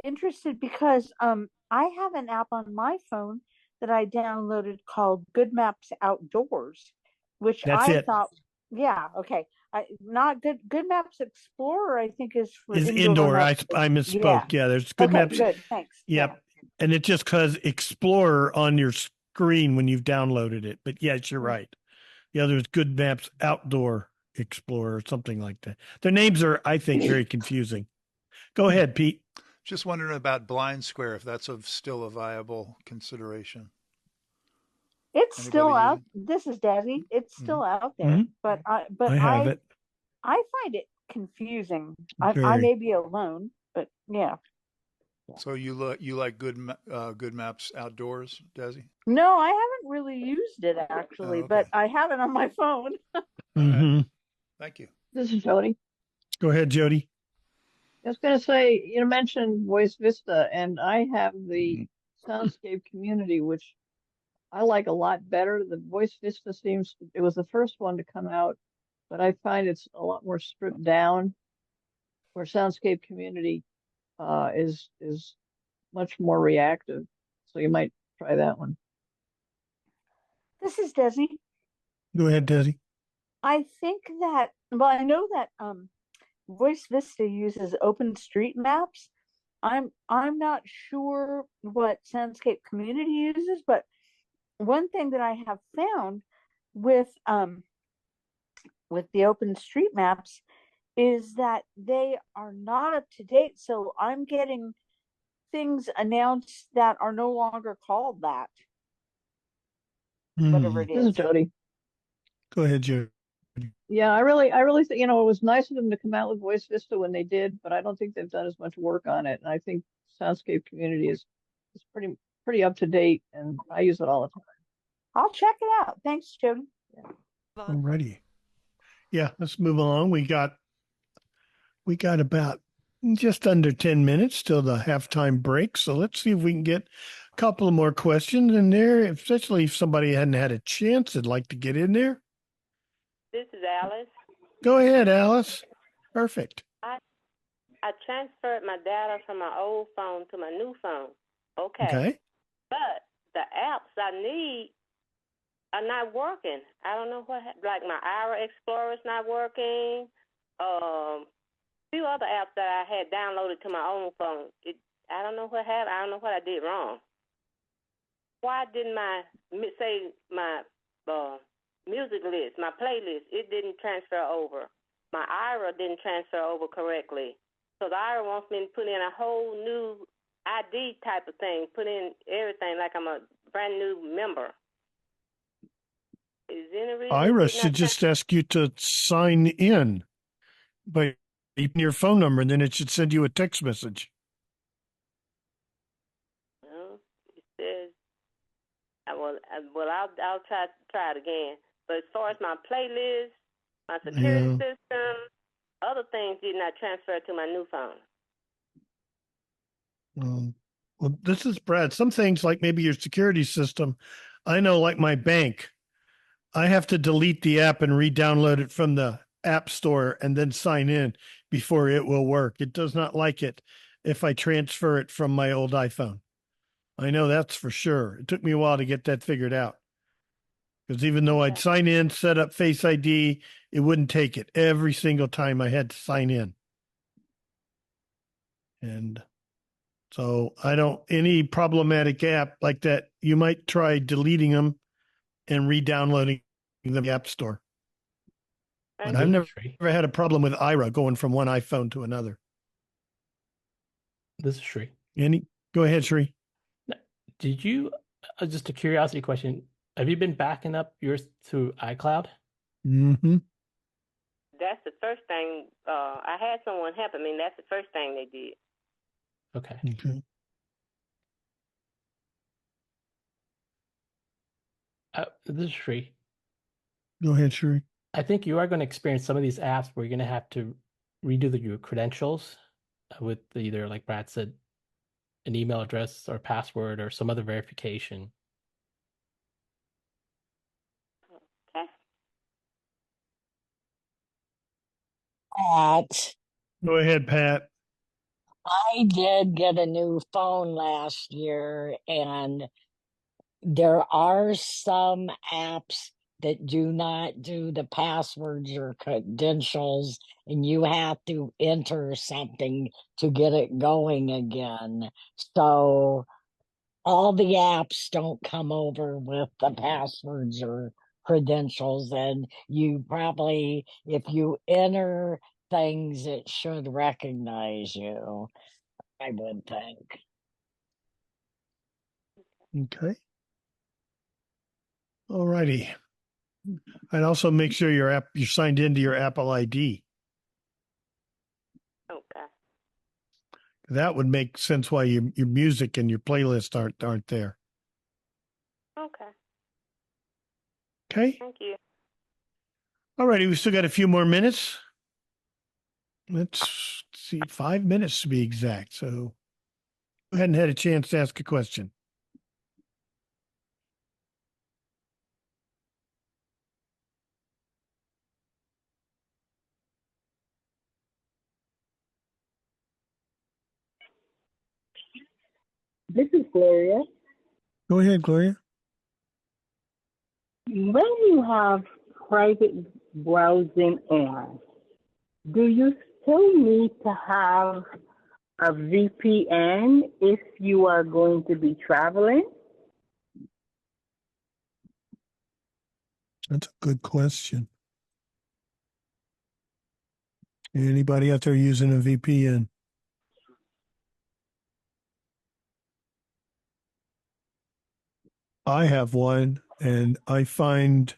interested because I have an app on my phone that I downloaded called Good Maps Outdoors, which I thought, yeah, okay. Not Good Maps Explorer, I think is for indoor. I misspoke. Yeah, there's Good Maps. Good, thanks. Yep. Yeah. And it just because Explorer on your screen when you've downloaded it. But yes, you're right. The other is Good Maps Outdoor Explorer or something like that. Their names are, I think, very confusing. Go ahead, Pete. Just wondering about Blind Square, if that's still a viable consideration. It's still out. This is Desi. It's still out there, but I have it. I find it confusing. I may be alone, but yeah. So you like Good Maps Outdoors, Desi? No, I haven't really used it actually, but I have it on my phone. Thank you. This is Jody. Go ahead, Jody. I was going to say, you mentioned Voice Vista, and I have the Soundscape Community, which I like a lot better. The Voice Vista it was the first one to come out, but I find it's a lot more stripped down, where Soundscape Community is much more reactive. So you might try that one. This is Desi. Go ahead, Desi. I think that, well, I know that Voice Vista uses OpenStreetMaps. I'm not sure what Soundscape Community uses, but one thing that I have found with the OpenStreetMaps is that they are not up to date. So I'm getting things announced that are no longer called that. Whatever it This is is. Jody. Go ahead, Jody. Yeah, I really think, it was nice of them to come out with Voice Vista when they did, but I don't think they've done as much work on it. And I think Soundscape Community is pretty up to date, and I use it all the time. I'll check it out. Thanks, Jody. Alrighty. Yeah, let's move along. We got about just under 10 minutes till the halftime break. So let's see if we can get a couple of more questions in there, especially if somebody hadn't had a chance that'd like to get in there. This is Alice. Go ahead, Alice. Perfect. I transferred my data from my old phone to my new phone. Okay. But the apps I need are not working. I don't know what, like my Ira Explorer is not working. Few other apps that I had downloaded to my own phone. I don't know what happened. I don't know what I did wrong. Why didn't my music list, my playlist, it didn't transfer over. My Ira didn't transfer over correctly. So the Ira wants me to put in a whole new ID type of thing, put in everything like I'm a brand new member. Is there any reason Ira should just ask you to sign in by your phone number, and then it should send you a text message. Well, it says, I'll try it again. But as far as my playlist, my security system, other things did not transfer to my new phone. Well, this is Brad. Some things like maybe your security system, I know like my bank, I have to delete the app and re-download it from the app store and then sign in before it will work. It does not like it if I transfer it from my old iPhone. I know that's for sure. It took me a while to get that figured out. Because even though I'd sign in, set up Face ID, it wouldn't take it. Every single time I had to sign in. And so any problematic app like that, you might try deleting them and re-downloading them in the App Store. But I've never had a problem with Ira going from one iPhone to another. This is Shri. Go ahead, Shri. Did you, just a curiosity question, have you been backing up yours through iCloud? Mm-hmm. That's the first thing. I had someone helping me. That's the first thing they did. Okay. This is Shri. Go ahead, Shri. I think you are going to experience some of these apps where you're going to have to redo your credentials with either, like Brad said, an email address or password or some other verification. Okay. Pat. Go ahead, Pat. I did get a new phone last year, and there are some apps that do not do the passwords or credentials, and you have to enter something to get it going again. So all the apps don't come over with the passwords or credentials, and you probably, if you enter things, it should recognize you, I would think. Okay. All righty. I'd also make sure you're signed into your Apple ID. Okay. That would make sense why your music and your playlist aren't there. Okay. Okay. Thank you. All righty. We still got a few more minutes. Let's see, 5 minutes to be exact. So who hadn't had a chance to ask a question? This is Gloria. Go ahead, Gloria. When you have private browsing on, do you still need to have a VPN if you are going to be traveling? That's a good question. Anybody out there using a VPN? I have one, and I find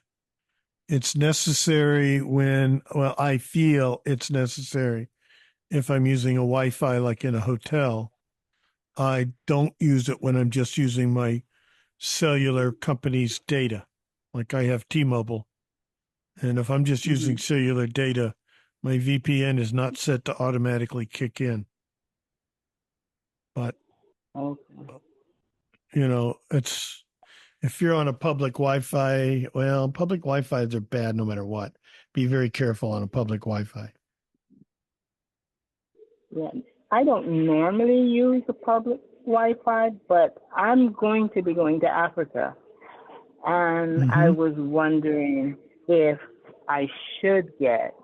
it's necessary I feel it's necessary if I'm using a Wi-Fi like in a hotel. I don't use it when I'm just using my cellular company's data. Like I have T-Mobile. And if I'm just using cellular data, my VPN is not set to automatically kick in. But, it's if you're on a public Wi-Fi, public Wi-Fi's are bad no matter what. Be very careful on a public Wi-Fi. Yeah, I don't normally use the public Wi-Fi, but I'm going to be going to Africa. And I was wondering if I should get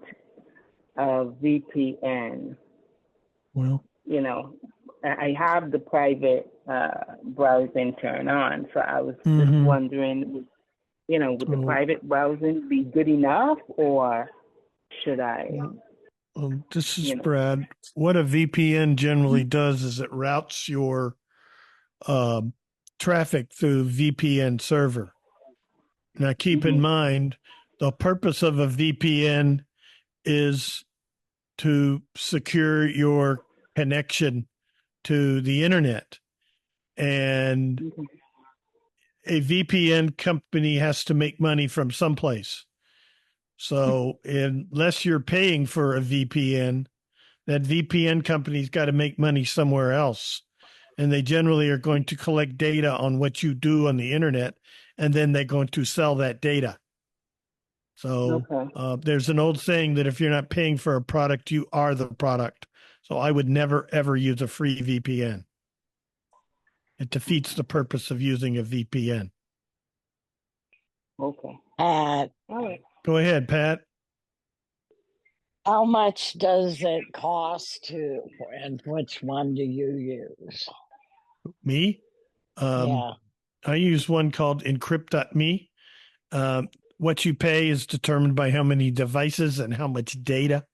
a VPN. Well, I have the private browsing turned on, so I was just wondering, would the private browsing be good enough, or should I? This is Brad. What a VPN generally does is it routes your traffic through VPN server. Now, keep in mind, the purpose of a VPN is to secure your connection to the internet. And a VPN company has to make money from someplace. So unless you're paying for a VPN, that VPN company's got to make money somewhere else. And they generally are going to collect data on what you do on the internet, and then they're going to sell that data. So there's an old saying that if you're not paying for a product, you are the product. So I would never, ever use a free VPN. It defeats the purpose of using a VPN. Okay. Pat. All right. Go ahead, Pat. How much does it cost to, and which one do you use? Me? Yeah. I use one called Encrypt.me. What you pay is determined by how many devices and how much data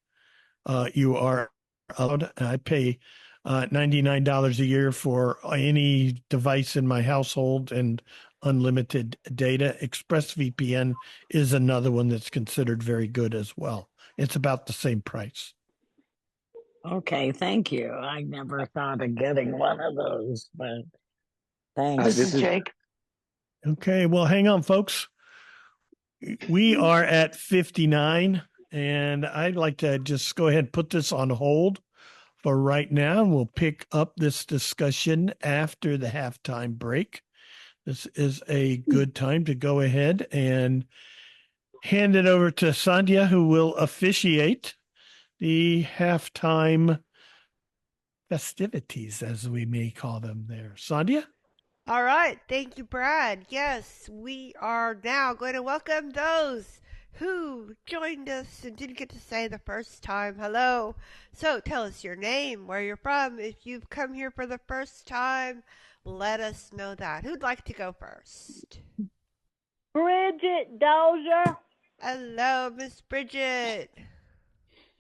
you are allowed. I pay $99 a year for any device in my household and unlimited data. ExpressVPN is another one that's considered very good as well. It's about the same price. Okay, thank you. I never thought of getting one of those, but thanks. This is Jake. Okay, well, hang on, folks. We are at 59, and I'd like to just go ahead and put this on hold for right now. We'll pick up this discussion after the halftime break. This is a good time to go ahead and hand it over to Sandhya, who will officiate the halftime festivities, as we may call them there. Sandhya? All right. Thank you, Brad. Yes, we are now going to welcome those who joined us and didn't get to say the first time hello. So tell us your name, where you're from. If you've come here for the first time, let us know that. Who'd like to go first? Bridget Dozier. Hello, Miss Bridget.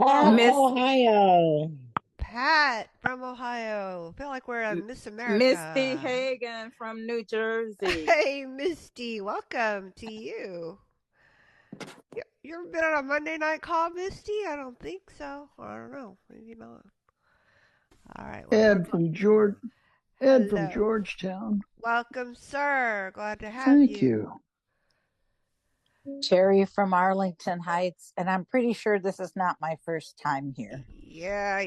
Ohio. Pat from Ohio. I feel like we're at Miss America. Misty Hagan from New Jersey. Hey, Misty. Welcome to you. You ever been on a Monday night call, Misty? I don't think so. I don't know. Maybe not. All right. Well, Ed from Georgetown. Welcome, sir. Glad to have Thank you. Cherry from Arlington Heights, and I'm pretty sure this is not my first time here. Yeah.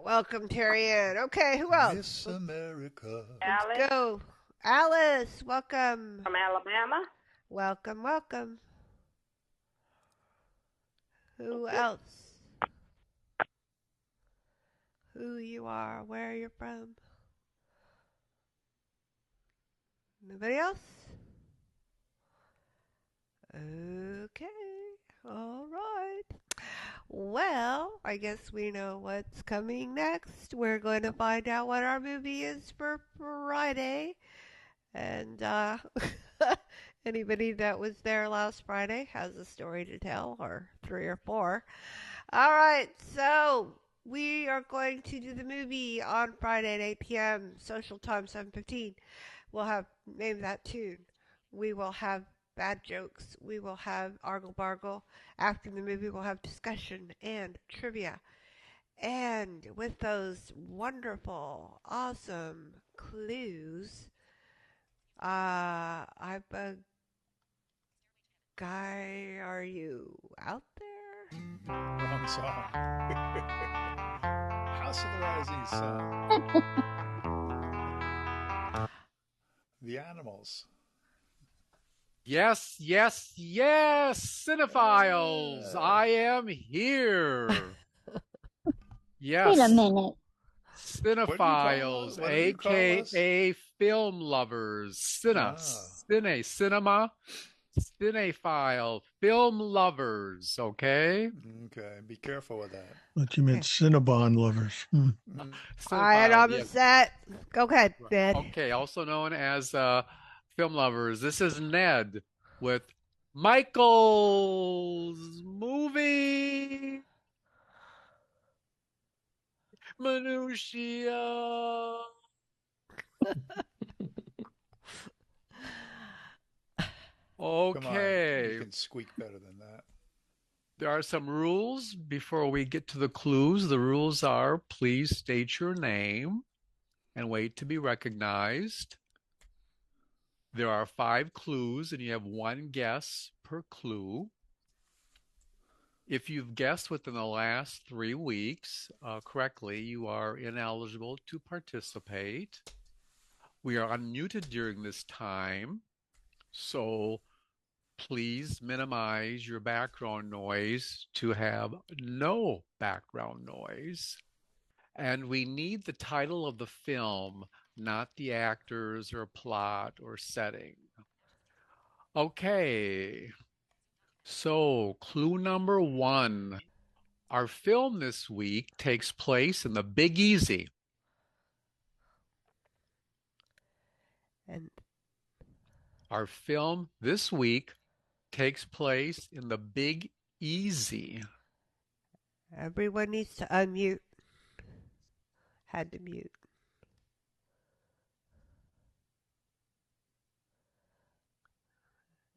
Welcome, Terry Ann. Okay, who else? Miss America. Let's go. Alice, welcome. From Alabama. Welcome. Who else? Who you are, where you're from. Anybody else? Okay. All right. Well, I guess we know what's coming next. We're going to find out what our movie is for Friday. And anybody that was there last Friday has a story to tell, or 3 or 4. All right, so we are going to do the movie on Friday at 8 p.m. Social time 7:15. We'll have Name That Tune. We will have bad jokes. We will have Argle Bargle. After the movie, we'll have discussion and trivia. And with those wonderful, awesome clues, iBUG guy, are you out there? Wrong song. House of the Rising Sun. The Animals. Yes, yes, yes, cinephiles, I am here. Yes. Wait a minute. Cinephiles, aka film lovers, cinema, cinephile, film lovers, okay? Okay, be careful with that. But you meant Cinnabon lovers. Quiet on the set. Go ahead, Ned. Okay, also known as film lovers. This is Ned with Michael's movie Minutia. Okay. Come on, you can squeak better than that. There are some rules before we get to the clues. The rules are please state your name and wait to be recognized. There are 5 clues and you have 1 guess per clue. If you've guessed within the last 3 weeks correctly, you are ineligible to participate. We are unmuted during this time, so please minimize your background noise to have no background noise. And we need the title of the film, not the actors or plot or setting. Okay, so clue number 1. Our film this week takes place in the Big Easy. And our film this week takes place in the Big Easy. Everyone needs to unmute. Had to mute.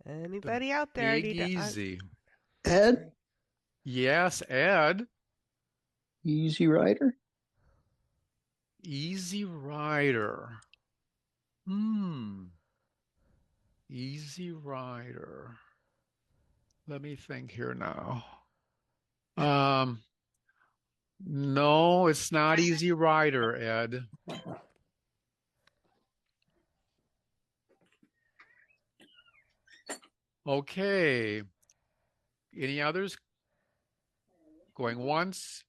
Anybody out there? Big Easy. Ed? Yes, Ed. Easy Rider? Easy Rider. Easy Rider. Let me think here now. No, it's not Easy Rider, Ed. Okay. Any others? Going once,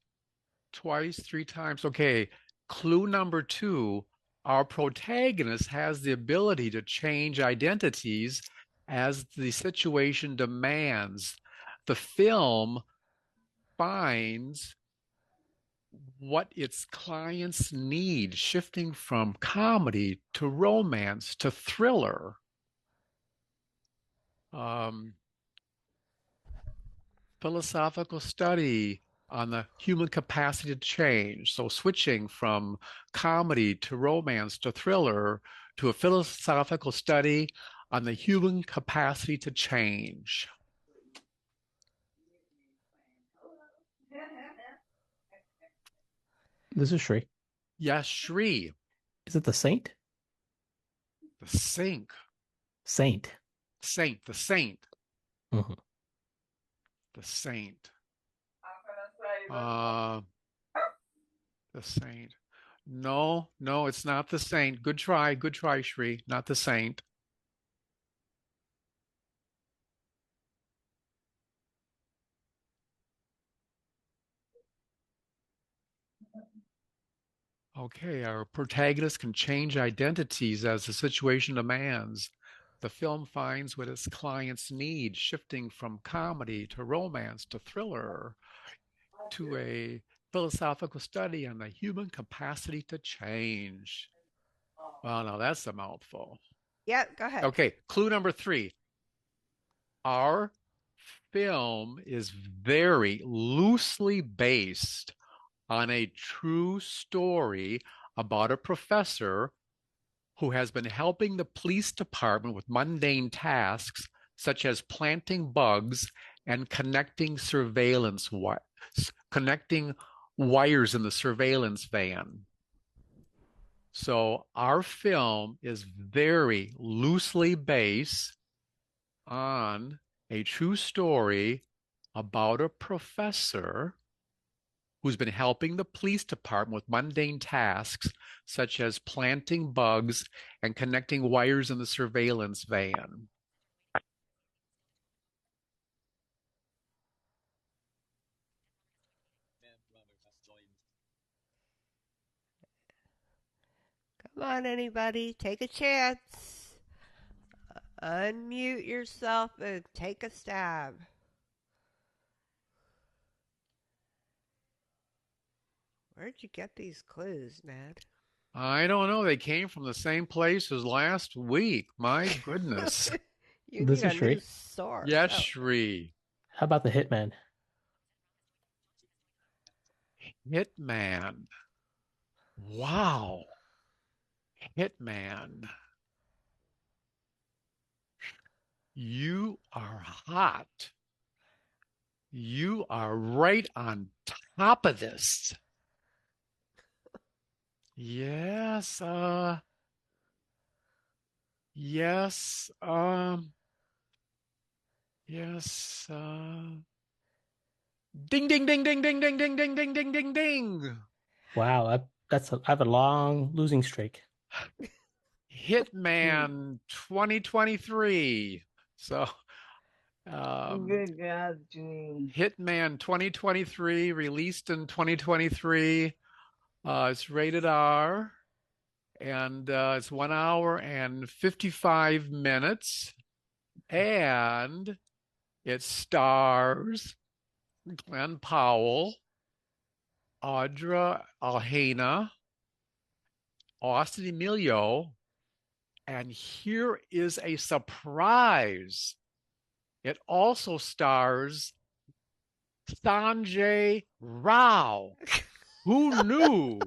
twice, 3 times. Okay. Clue number 2. Our protagonist has the ability to change identities as the situation demands. The film finds what its clients need, shifting from comedy to romance to thriller. Philosophical study on the human capacity to change. So switching from comedy to romance to thriller to a philosophical study on the human capacity to change. This is Shri. Yes, Shri. Is it the Saint? The Saint. Saint. Saint. The Saint. Mm-hmm. The Saint. The Saint. No, it's not the Saint. Good try, Shri. Not the Saint. Okay, our protagonist can change identities as the situation demands. The film finds what its clients need, shifting from comedy to romance to thriller to a philosophical study on the human capacity to change. Well, now that's a mouthful. Yeah, go ahead. Okay, clue number 3. Our film is very loosely based on a true story about a professor who has been helping the police department with mundane tasks such as planting bugs and connecting wires in the surveillance van. So our film is very loosely based on a true story about a professor who's been helping the police department with mundane tasks such as planting bugs and connecting wires in the surveillance van. Come on, anybody, take a chance. Unmute yourself and take a stab. Where'd you get these clues, Ned? I don't know. They came from the same place as last week. My goodness. You need a new source. Yes, Shri. How about the Hitman? Hitman. Wow. Hitman. You are hot. You are right on top of this. Yes, yes, yes, ding, ding, ding, ding, ding, ding, ding, ding, ding, ding, ding, ding. Wow, I have a long losing streak. Hitman 2023. So, Good God, Gene. Hitman 2023, released in 2023. It's rated R, and it's 1 hour and 55 minutes, and it stars Glenn Powell, Audra Alhena, Austin Emilio, and here is a surprise. It also stars Sanjay Rao. Who knew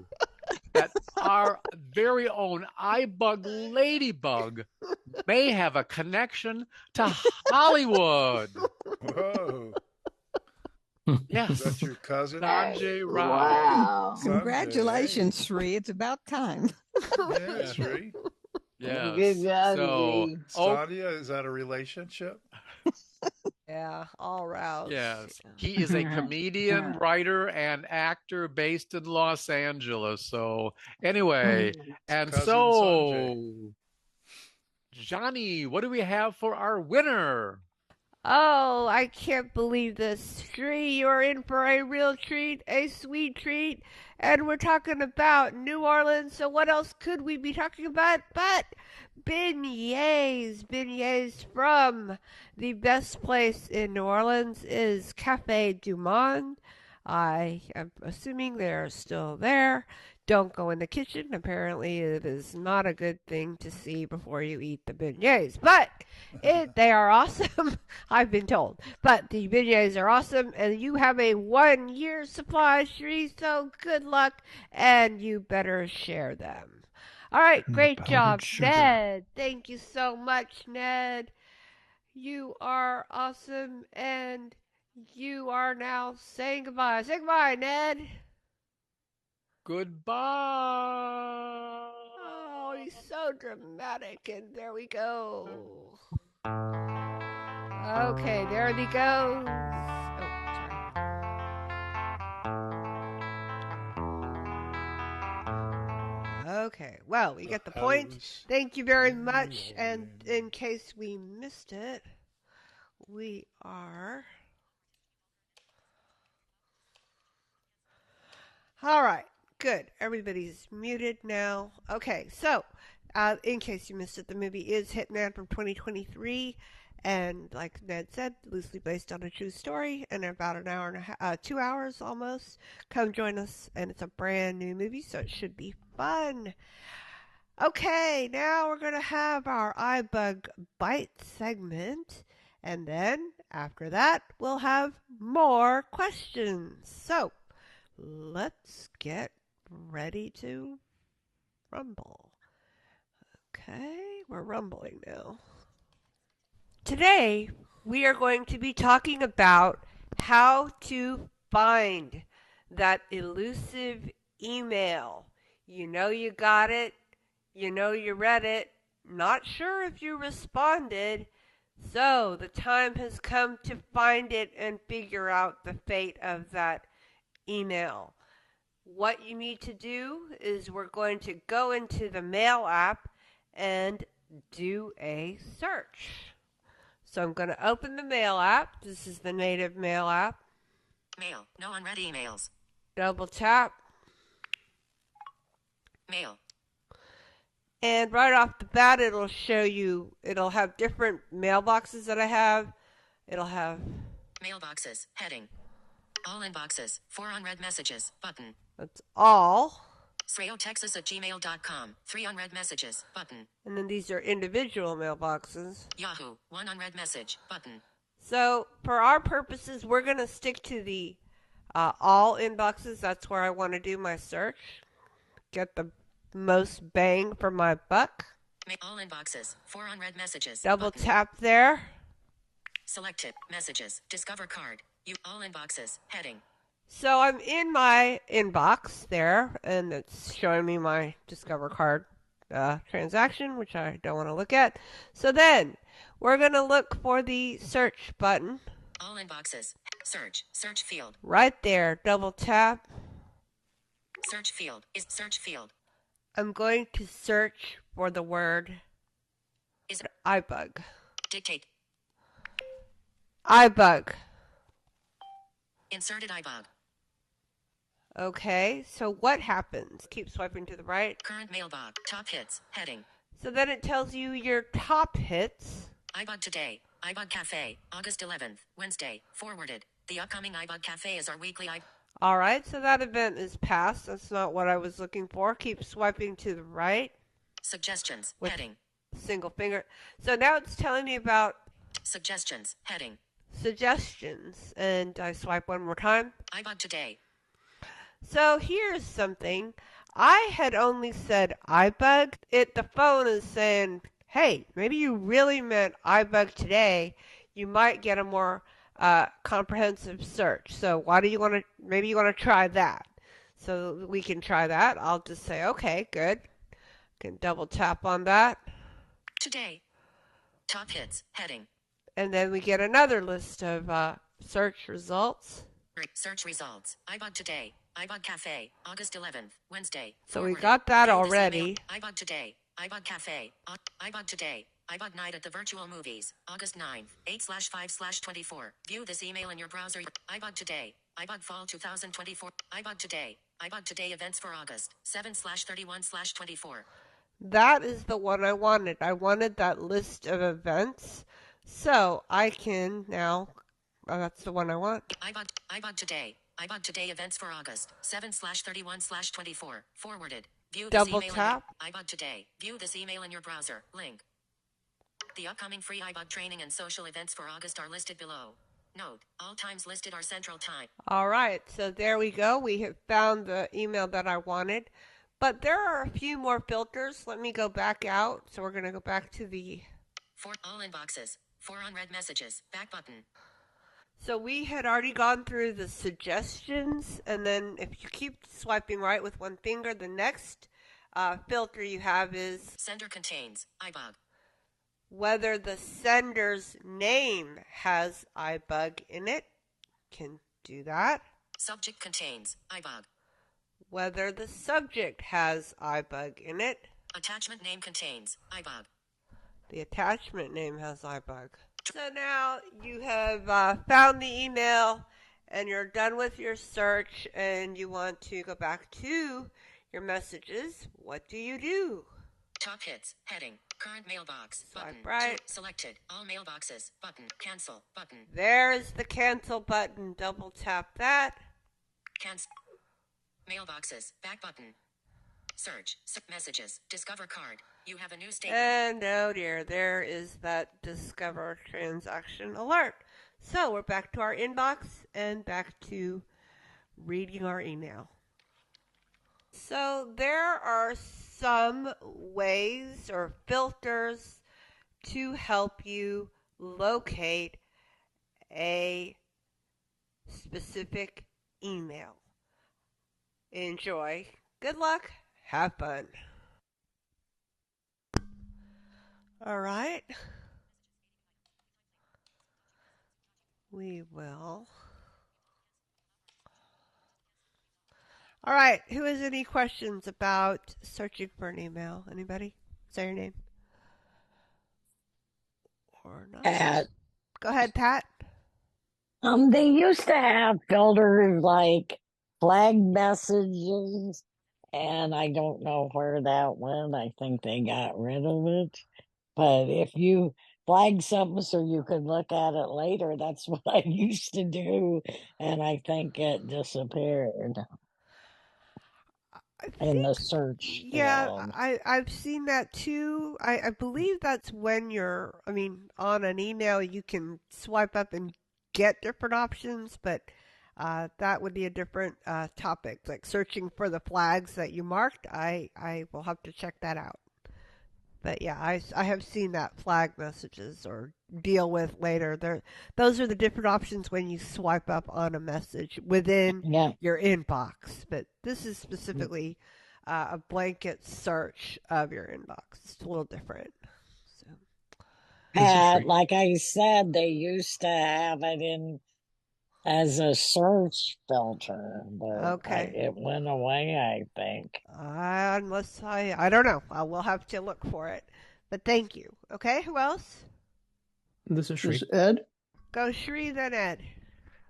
that our very own iBUG Ladybug may have a connection to Hollywood? Whoa. Yes. Is that your cousin? Sanjay Rao. Wow. Congratulations, Sri. It's about time. Yeah, Sri. Yes. Good God, So, Sandhya, is that a relationship? Yeah, all rounds. Yes. He is a comedian, writer, and actor based in Los Angeles. So, anyway, and Cousin so, Sanjay. Johnny, what do we have for our winner? Oh, I can't believe this. Sri, you're in for a real treat, a sweet treat. And we're talking about New Orleans, so what else could we be talking about but beignets? Beignets from the best place in New Orleans is Cafe Du Monde. I am assuming they're still there. Don't go in the kitchen. Apparently, it is not a good thing to see before you eat the beignets. But they are awesome, I've been told. But the beignets are awesome, and you have a 1-year supply, Sri, so good luck, and you better share them. All right, great job, Ned. Thank you so much, Ned. You are awesome, and you are now saying goodbye. Say goodbye, Ned. Goodbye. Oh, he's so dramatic, and there we go. Okay, there he goes. Oh, sorry. Okay, well, we get the point. Thank you very much, and in case we missed it, we are... All right. Good. Everybody's muted now. Okay, so in case you missed it, the movie is Hitman from 2023. And like Ned said, loosely based on a true story, and about an hour and a half, 2 hours almost. Come join us, and it's a brand new movie, so it should be fun. Okay, now we're going to have our iBUG Bite segment, and then after that, we'll have more questions. So, let's get ready to rumble. Okay, we're rumbling now. Today, we are going to be talking about how to find that elusive email. You know you got it. You know you read it. Not sure if you responded. So the time has come to find it and figure out the fate of that email. What you need to do is we're going to go into the Mail app and do a search. So I'm going to open the Mail app. This is the native Mail app. Mail. No unread emails. Double tap. Mail. And right off the bat, it'll show you, it'll have different mailboxes that I have. It'll have mailboxes, heading. All inboxes, 4 unread messages, button. That's all. SrayoTexas@gmail.com, 3 unread messages, button. And then these are individual mailboxes. Yahoo, 1 unread message, button. So for our purposes, we're going to stick to the all inboxes. That's where I want to do my search. Get the most bang for my buck. All inboxes, 4 unread messages. Double button. tap there. Select it, messages, discover card. You all inboxes, heading. So I'm in my inbox there, and it's showing me my Discover card transaction, which I don't want to look at. So then we're going to look for the search button. All inboxes, search field. Right there, double tap. Search field is search field. I'm going to search for the word iBUG. Dictate. iBUG. Inserted iBUG. Okay, so what happens? Keep swiping to the right. Current mailbox. Top hits. Heading. So then it tells you your top hits. iBUG today. iBUG Cafe. August 11th. Wednesday. Forwarded. The upcoming iBUG Cafe is our weekly iBUG. All right, so that event is passed. That's not what I was looking for. Keep swiping to the right. Suggestions. With heading. Single finger. So now it's telling me about suggestions. Heading. Suggestions. And I swipe one more time. iBUG today. So here's something. I had only said iBUG. The phone is saying, hey, maybe you really meant iBUG today. You might get a more comprehensive search. So maybe you want to try that. So we can try that. I'll just say, okay, good. Can double tap on that. Today. Top hits. Heading. And then we get another list of search results. Search results. iBUG today. iBUG Cafe. August 11th. Wednesday. So we got that View already. iBUG today. iBUG Cafe. iBUG today. iBUG night at the virtual movies. August 9th. 8/5/24. View this email in your browser. iBUG today. iBUG fall 2024. iBUG today. iBUG today events for August 7/31/24. That is the one I wanted. I wanted that list of events. So I can now, that's the one I want. iBUG today. iBUG today events for August 7/31/24. Forwarded. View this Double email tap. iBUG today. View this email in your browser. Link. The upcoming free iBUG training and social events for August are listed below. Note, all times listed are Central Time. All right, so there we go. We have found the email that I wanted. But there are a few more filters. Let me go back out. So we're going to go back to the... For all inboxes. 4 unread messages. Back button. So we had already gone through the suggestions. And then if you keep swiping right with one finger, the next filter you have is... Sender contains iBUG. Whether the sender's name has iBUG in it. Can do that. Subject contains iBUG. Whether the subject has iBUG in it. Attachment name contains iBUG. The attachment name has iBUG. So now you have found the email and you're done with your search and you want to go back to your messages, what do? Top hits, heading, current mailbox, Swipe button, right. Selected, all mailboxes, button, cancel, button. There's the cancel button. Double tap that. Cancel. Mailboxes, back button. Search, messages, discover card. You have a new statement. And oh dear, there is that discover transaction alert. So we're back to our inbox and back to reading our email. So there are some ways or filters to help you locate a specific email. Enjoy. Good luck. Have fun. All right. We will. All right. Who has any questions about searching for an email? Anybody? Say your name. Or not? Pat. Go ahead, Pat. They used to have filters like flag messages, and I don't know where that went. I think they got rid of it. But if you flag something so you could look at it later, that's what I used to do, and I think it disappeared in the search field. I've seen that too. I believe that's when you're, on an email, you can swipe up and get different options, but that would be a different topic, like searching for the flags that you marked. I will have to check that out. But yeah, I have seen that flag messages or deal with later. Those are the different options when you swipe up on a message within your inbox. But this is specifically a blanket search of your inbox. It's a little different. Like I said, they used to have it in as a search filter, but it went away, I think. Unless I don't know. I will have to look for it. But thank you. Okay, who else? This is Shri. Ed. Go Shri, then Ed.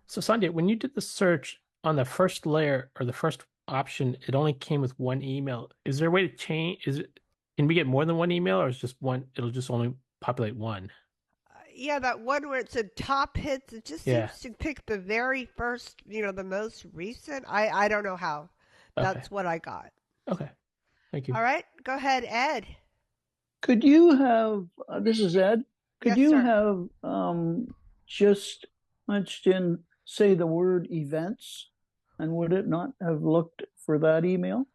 So Sandhya, when you did the search on the first layer or the first option, it only came with one email. Is there a way to change? Can we get more than one email, or is just one? It'll just only populate one. Yeah, that one where it said top hits, it just seems to pick the very first, the most recent. I don't know how. That's what I got. Okay. Thank you. All right. Go ahead, Ed. Could you have, this is Ed, could you have just punched in, say, the word events, and would it not have looked for that email?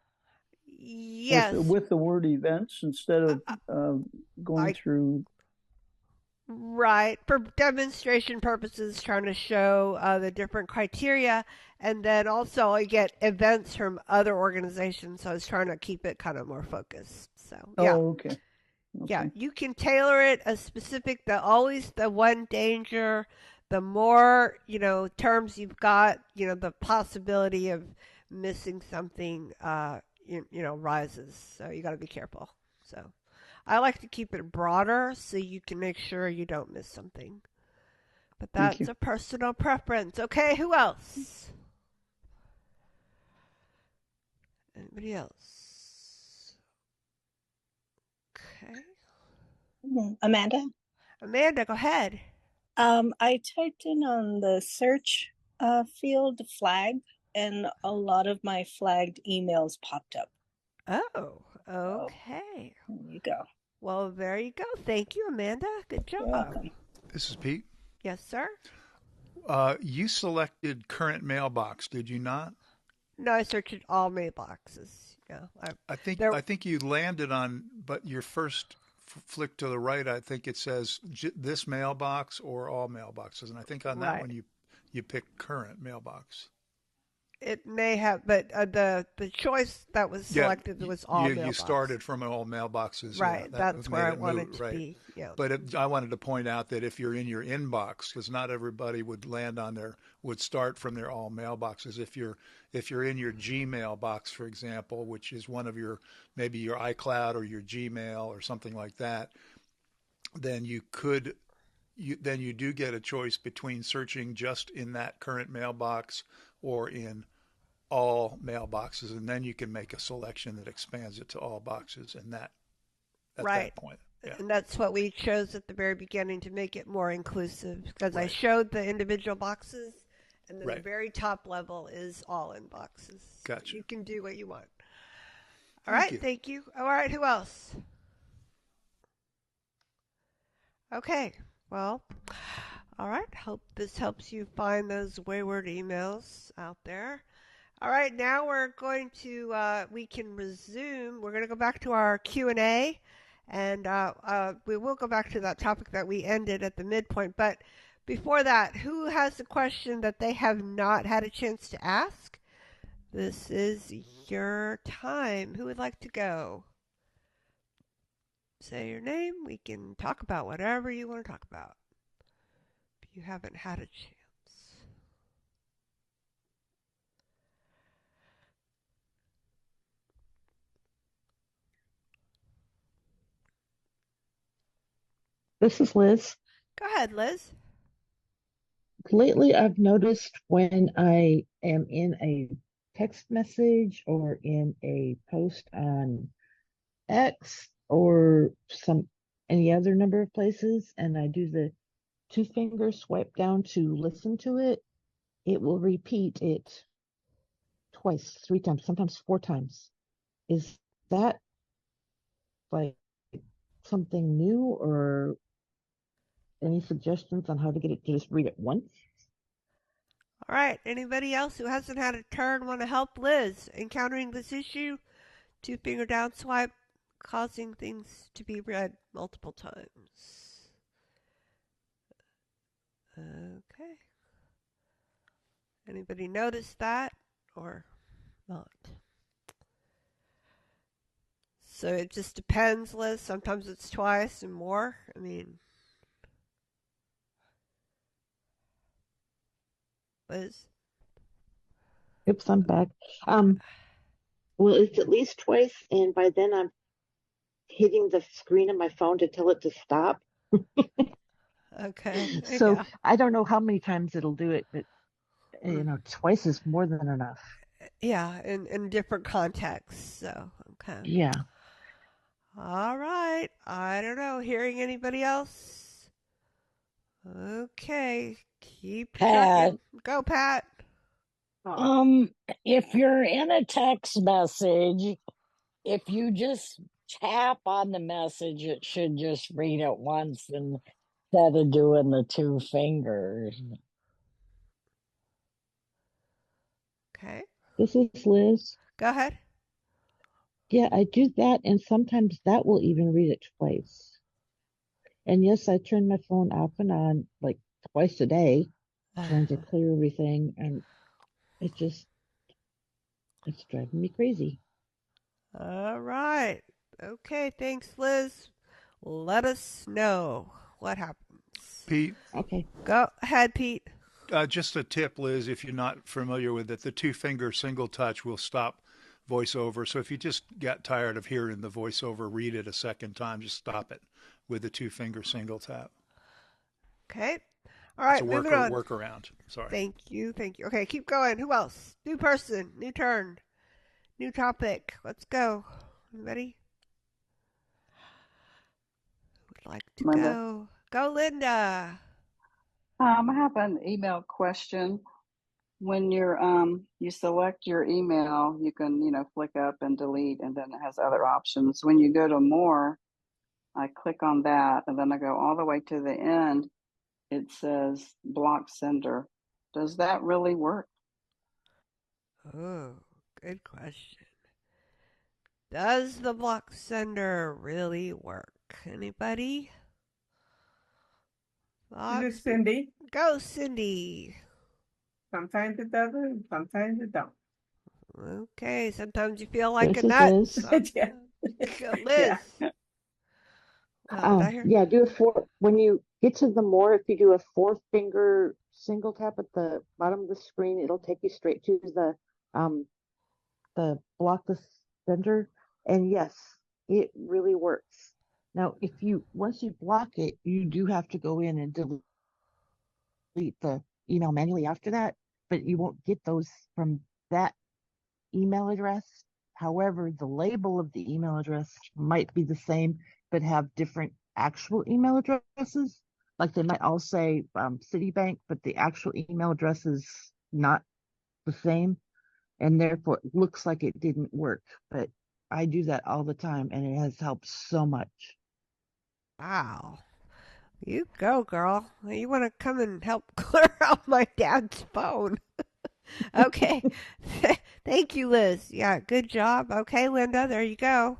Yes. With the word events instead of going through... Right. For demonstration purposes, trying to show the different criteria. And then also I get events from other organizations. So I was trying to keep it kind of more focused. So, yeah. Oh, okay. Yeah, you can tailor it a specific, always the one danger, the more, terms you've got, the possibility of missing something, rises. So you got to be careful. So I like to keep it broader so you can make sure you don't miss something. But that's a personal preference. Okay, who else? Anybody else? Okay. Amanda? Amanda, go ahead. I typed in on the search field flag, and a lot of my flagged emails popped up. Oh, okay. There you go. Well, there you go. Thank you, Amanda. Good job. You're welcome. This is Pete. Yes, sir. You selected current mailbox, did you not? No, I searched all mailboxes. Yeah, I think you landed on, but your first flick to the right, I think it says this mailbox or all mailboxes, and I think on that one you picked current mailbox. It may have, but the choice that was selected was all mailboxes. You started from all mailboxes. Right, that's where I wanted to be. Yeah. But I wanted to point out that if you're in your inbox, because not everybody would start from their all mailboxes. If you're in your Gmail box, for example, which is one of maybe your iCloud or your Gmail or something like that, then you could then you do get a choice between searching just in that current mailbox or in all mailboxes, and then you can make a selection that expands it to all boxes and that at Right. that point. Yeah. And that's what we chose at the very beginning to make it more inclusive, because I Right. showed the individual boxes, and then the Right. very top level is all inboxes. Gotcha. You can do what you want. All Thank right, you. thank you. All right, who else? Okay, well, all right. Hope this helps you find those wayward emails out there. All right, now we're going to we can resume. We're going to go back to our Q&A, and we will go back to that topic that we ended at the midpoint. But before that, who has a question that they have not had a chance to ask? This is your time. Who would like to go? Say your name. We can talk about whatever you want to talk about. If you haven't had a chance. This is Liz. Go ahead, Liz. Lately, I've noticed when I am in a text message or in a post on X or any other number of places, and I do the two-finger swipe down to listen to it, it will repeat it twice, 3 times, sometimes 4 times. Is that like something new, or any suggestions on how to get it to just read it once? All right. Anybody else who hasn't had a turn want to help Liz encountering this issue? Two-finger down swipe causing things to be read multiple times. Okay. Anybody notice that or not? So it just depends, Liz. Sometimes it's twice and more. I mean, Liz? Oops, I'm back. Well, it's at least twice, and by then I'm hitting the screen of my phone to tell it to stop. Okay. So Yeah. I don't know how many times it'll do it, but twice is more than enough. Yeah, in different contexts. So, okay. Yeah. All right. I don't know. Hearing anybody else? Okay. Keep Pat. trucking. Go, Pat. If you're in a text message, if you just tap on the message, it should just read it once instead of doing the two fingers. Okay. This is Liz. Go ahead. Yeah, I do that, and sometimes that will even read it twice. And yes, I turn my phone off and on like twice a day, trying to clear everything, and it's driving me crazy. All right. Okay. Thanks, Liz. Let us know what happens. Pete? Okay. Go ahead, Pete. Just a tip, Liz, if you're not familiar with it, the two-finger single touch will stop voiceover. So if you just got tired of hearing the voiceover read it a second time, just stop it with the two-finger single tap. Okay. All right, it's a moving on. workaround. Sorry. Thank you. Okay, keep going. Who else? New person, new turn, new topic. Let's go. Anybody? Who would like to Linda. go? Go, Linda. I have an email question. When you select your email, you can, flick up and delete, and then it has other options. When you go to more, I click on that, and then I go all the way to the end. It says block sender. Does that really work? Oh, good question. Does the block sender really work? Anybody? This is Cindy. Go, Cindy. Sometimes it doesn't, sometimes it don't. Okay, sometimes you feel like This a is nut. Liz. Liz. Yeah. Yeah, do a four. When you get to the more, if you do a 4-finger single tap at the bottom of the screen, it'll take you straight to the block the sender. And yes, it really works. Now, once you block it, you do have to go in and delete the email manually after that, but you won't get those from that email address. However, the label of the email address might be the same, but have different actual email addresses. Like they might all say Citibank, but the actual email address is not the same, and therefore it looks like it didn't work. But I do that all the time, and it has helped so much. Wow. You go, girl. You want to come and help clear out my dad's phone. Okay. Thank you, Liz. Yeah, good job. Okay, Linda, there you go.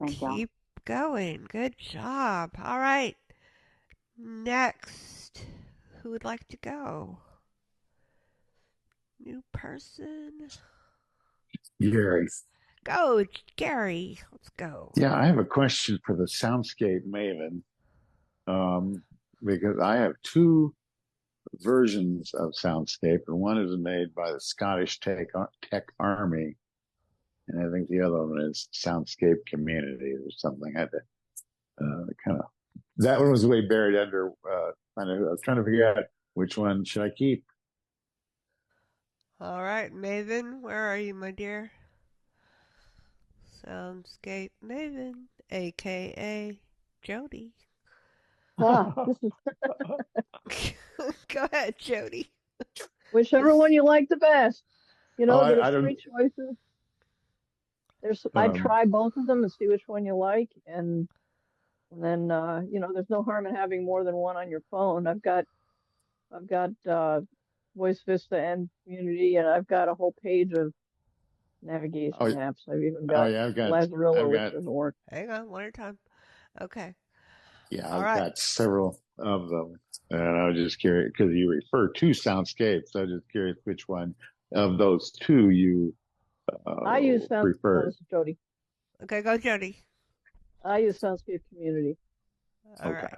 Keep going. Good job. All right. Next, who would like to go? New person? Gary. Go, Gary. Let's go. Yeah, I have a question for the Soundscape Maven, because I have two versions of Soundscape, and one is made by the Scottish Tech Army, and I think the other one is Soundscape Community or something. I had to kind of, that one was way buried under. I was trying to figure out which one should I keep. All right, Maven, where are you, my dear? Soundscape Maven, aka Jody. This is Go ahead, Jody. whichever one you like the best. You know, I there's don't. three choices. I try both of them and see which one you like, and then you know, there's no harm in having more than one on your phone. I've got Voice Vista and Community, and I've got a whole page of navigation apps. I've even got Lazarillo, which doesn't work. Hang on, one at a time. Okay. Yeah, I've got several of them, and I was just curious because you refer to Soundscape, so I was just curious which one of those two you I use prefer. This is Jody. Okay, go, Jody. I use Soundscape Community. All right.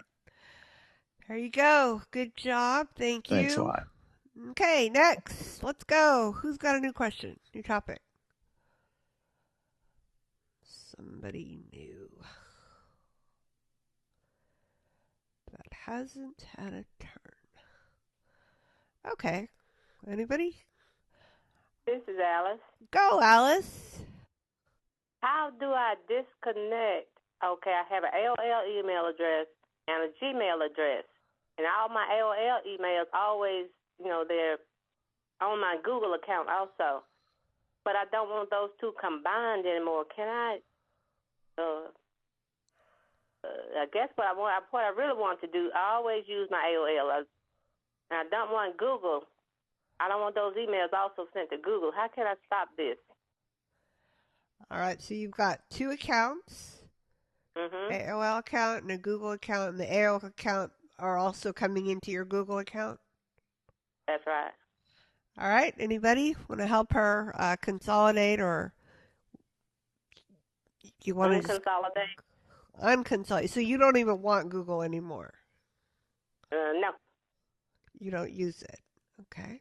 There you go. Good job. Thank you. Thanks a lot. Okay, next. Let's go. Who's got a new question? New topic? Somebody new. That hasn't had a turn. Okay. Anybody? This is Alice. Go, Alice. How do I disconnect? Okay, I have an AOL email address and a Gmail address. And all my AOL emails always, you know, they're on my Google account also. But I don't want those two combined anymore. Can I? I guess what I really want to do, I always use my AOL. And I don't want Google. I don't want those emails also sent to Google. How can I stop this? All right, so you've got two accounts, AOL account and a Google account, and the AOL account are also coming into your Google account? That's right. All right, anybody want to help her consolidate, or you want to unconsolidate? So you don't even want Google anymore? No. You don't use it. Okay.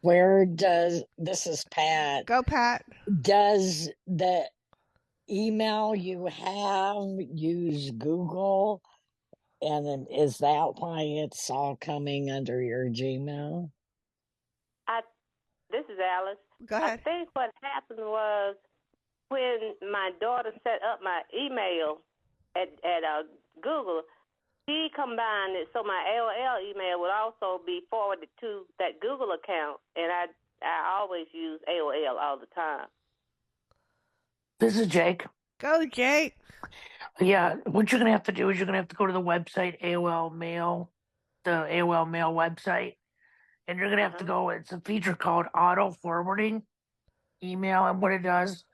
Where does, this is Pat. Go, Pat. Does the email you have use Google? And then is that why it's all coming under your Gmail? This is Alice. Go ahead. I think what happened was when my daughter set up my email at Google, she combined it so my AOL email would also be forwarded to that Google account, and I always use AOL all the time. This is Jake. Go, Jake. Yeah, what you're going to have to do is you're going to have to go to the website, AOL Mail, the AOL Mail website, and you're going to have to go, it's a feature called auto forwarding email, and what it does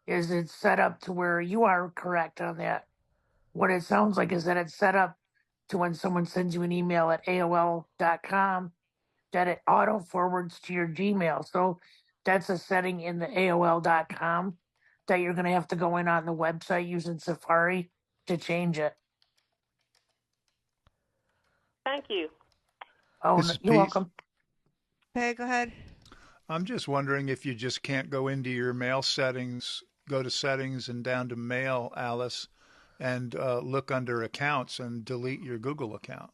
is it's set up to where you are correct on that. What it sounds like is that it's set up to when someone sends you an email at AOL.com, that it auto forwards to your Gmail. So that's a setting in the AOL.com that you're going to have to go in on the website using Safari to change it. Thank you. Oh, you're welcome. Hey, go ahead. I'm just wondering if you just can't go into your mail settings, go to settings and down to mail, Alice, and look under accounts and delete your Google account.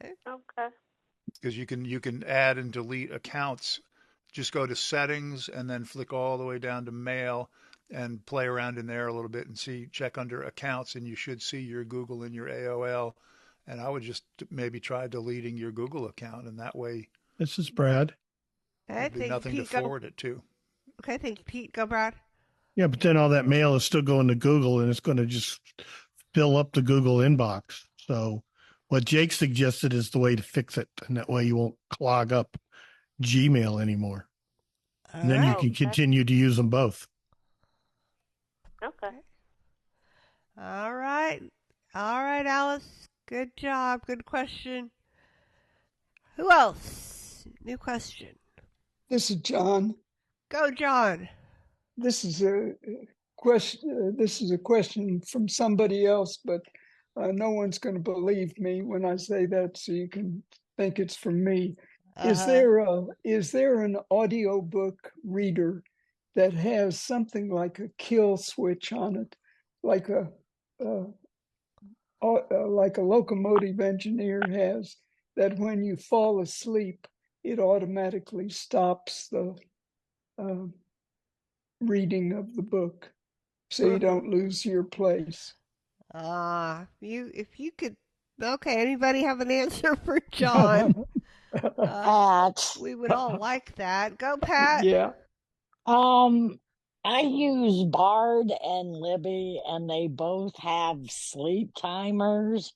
Okay. Because you can add and delete accounts. Just go to settings and then flick all the way down to mail and play around in there a little bit and check under accounts, and you should see your Google and your AOL. And I would just maybe try deleting your Google account, and that way. This is Brad. There'd be nothing to forward it to. Okay, thank you, Pete. Go, Brad. Yeah, but then all that mail is still going to Google, and it's going to just fill up the Google inbox. So what Jake suggested is the way to fix it, and that way you won't clog up Gmail anymore. And then you can continue to use them both. Okay. All right. All right, Alice. Good job. Good question. Who else? New question. This is John. Go, John. This is a question. This is a question from somebody else, but no one's going to believe me when I say that, so you can think it's from me. Is there an audiobook reader that has something like a kill switch on it, like a locomotive engineer has, that when you fall asleep, it automatically stops the reading of the book, so you don't lose your place? If you could. Okay, anybody have an answer for John? We would all like that. Go, Pat. Yeah. I use Bard and Libby, and they both have sleep timers.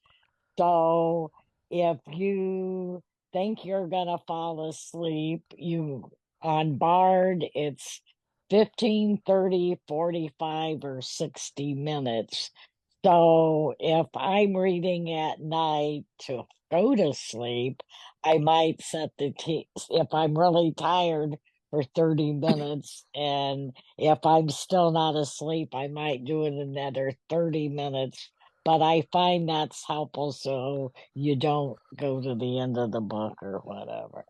So if you think you're gonna fall asleep, on Bard it's 15, 30, 45, or 60 minutes. So if I'm reading at night to go to sleep, I might set if I'm really tired, for 30 minutes. And if I'm still not asleep, I might do it another 30 minutes. But I find that's helpful so you don't go to the end of the book or whatever.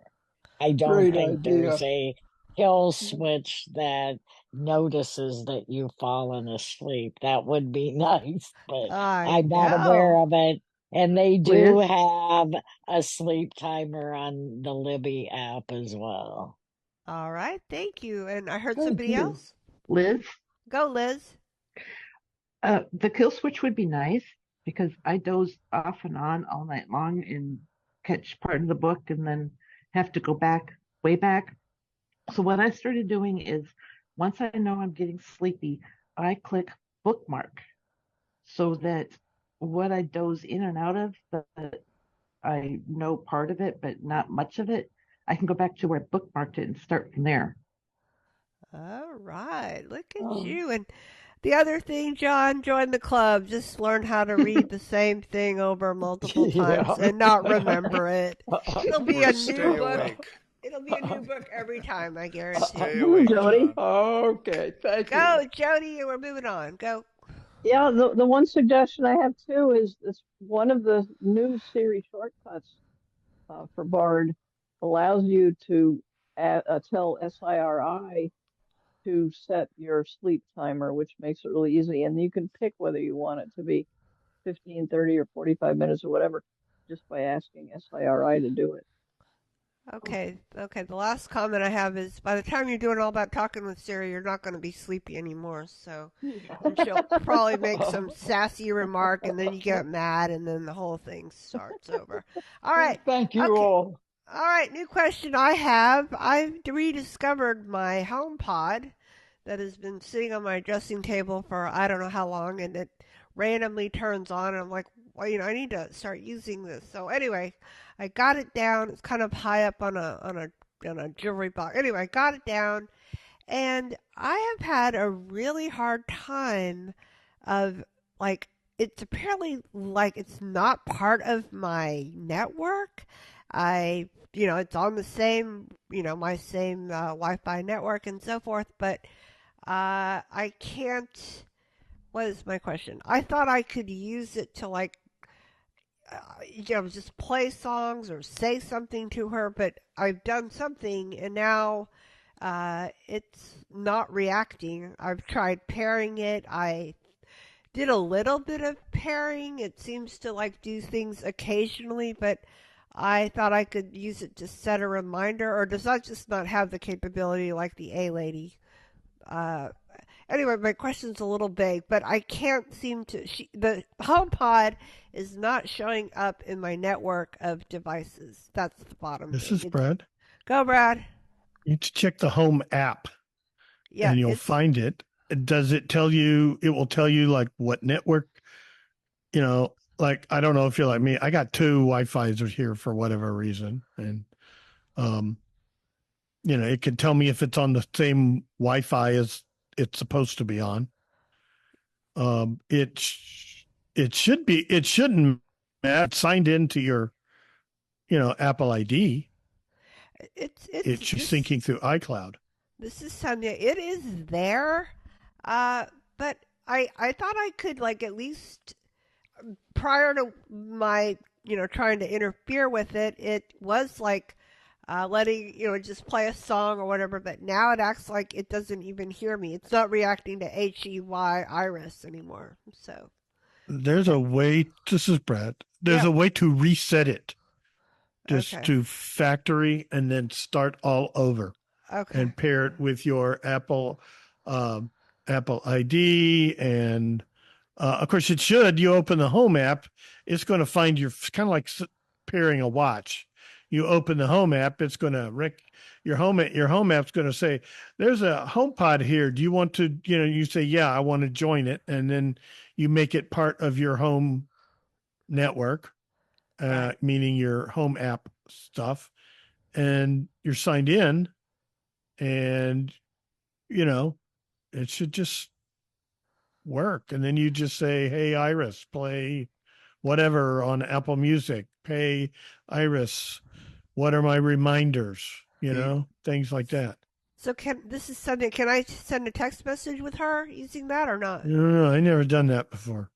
I don't think there's a kill switch that notices that you've fallen asleep. That would be nice, but I'm not aware of it. And they do have a sleep timer on the Libby app as well. All right, thank you. And I heard somebody else. Liz? Go, Liz. The kill switch would be nice because I doze off and on all night long and catch part of the book and then have to go way back. So what I started doing is once I know I'm getting sleepy, I click bookmark so that what I doze in and out of, that I know part of it, but not much of it, I can go back to where I bookmarked it and start from there. All right. Look at you. And the other thing, John, join the club. Just learn how to read the same thing over multiple times and not remember it. It'll be a new book. It'll be a new book every time, I guarantee. Stay awake, Jody. Okay, thank you. Go, Jody, and we're moving on. Go. Yeah, the one suggestion I have too is one of the new Siri shortcuts for Bard allows you to tell SIRI to set your sleep timer, which makes it really easy. And you can pick whether you want it to be 15, 30, or 45 minutes or whatever, just by asking SIRI to do it. Okay. The last comment I have is by the time you're doing all that talking with Siri, you're not going to be sleepy anymore. So she'll probably make some sassy remark, and then you get mad, and then the whole thing starts over. All right. Thank you all. All right. New question I have. I've rediscovered my HomePod that has been sitting on my dressing table for I don't know how long, and it randomly turns on, and I'm like, well, I need to start using this. So anyway, I got it down. It's kind of high up on a jewelry box. Anyway, I got it down, and I have had a really hard time of it's apparently it's not part of my network. It's on the same my same Wi-Fi network and so forth, but I can't. What is my question? I thought I could use it to just play songs or say something to her, but I've done something and now it's not reacting. I've tried pairing it. I did a little bit of pairing. It seems to like do things occasionally, but I thought I could use it to set a reminder, or does that just not have the capability like the A lady? Uh, anyway, my question's a little vague, but I can't seem to. The HomePod is not showing up in my network of devices. That's the bottom This thing. is Brad. Go, Brad. You need to check the Home app, Yeah, and you'll find it. Does it tell you? It will tell you like what network. Like I don't know if you're like me. I got two Wi-Fi's here for whatever reason, and um, it can tell me if it's on the same Wi-Fi as it's supposed to be on. It should be. It shouldn't matter. It's signed into your, Apple ID. It's syncing through iCloud. This is Sandhya. It is there, but I thought I could like at least prior to my trying to interfere with it. It was like letting just play a song or whatever. But now it acts like it doesn't even hear me. It's not reacting to HEY Iris anymore. So there's a way. This is Brad. There's a way to reset it. Just to factory and then start all over. Okay. And pair it with your Apple ID, and of course it should. You open the Home app, it's going to find your kind of like pairing a watch. You open the Home app, it's going to your Home app's going to say, "There's a HomePod here. Do you want to?" You say, "Yeah, I want to join it," and then you make it part of your home network, meaning your Home app stuff, and you're signed in. And it should just work. And then you just say, "Hey Iris, play whatever on Apple Music. Hey Iris, what are my reminders?" Things like that. So this is something? Can I send a text message with her using that or not? No, I never done that before.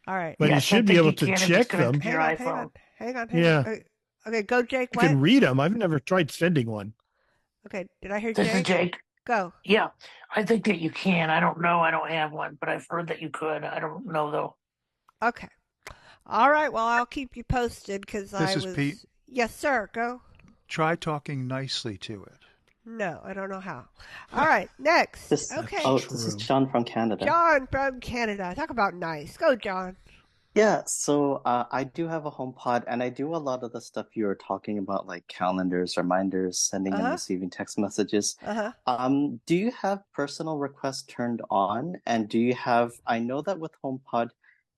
All right, but you should be able to check them. Hang on. Yeah. Okay, go, Jake. You can read them. I've never tried sending one. Okay, did I hear This Jake? is Jake. Go. Yeah, I think that you can. I don't know. I don't have one, but I've heard that you could. I don't know, though. Okay. All right, well, I'll keep you posted because This is Pete. Yes, sir, go. Try talking nicely to it. No, I don't know how. All right, next. This is John from Canada. John from Canada. Talk about nice. Go, John. Yeah, so I do have a HomePod, and I do a lot of the stuff you were talking about, like calendars, reminders, sending and receiving text messages. Do you have personal requests turned on? And do you have, I know that with HomePod,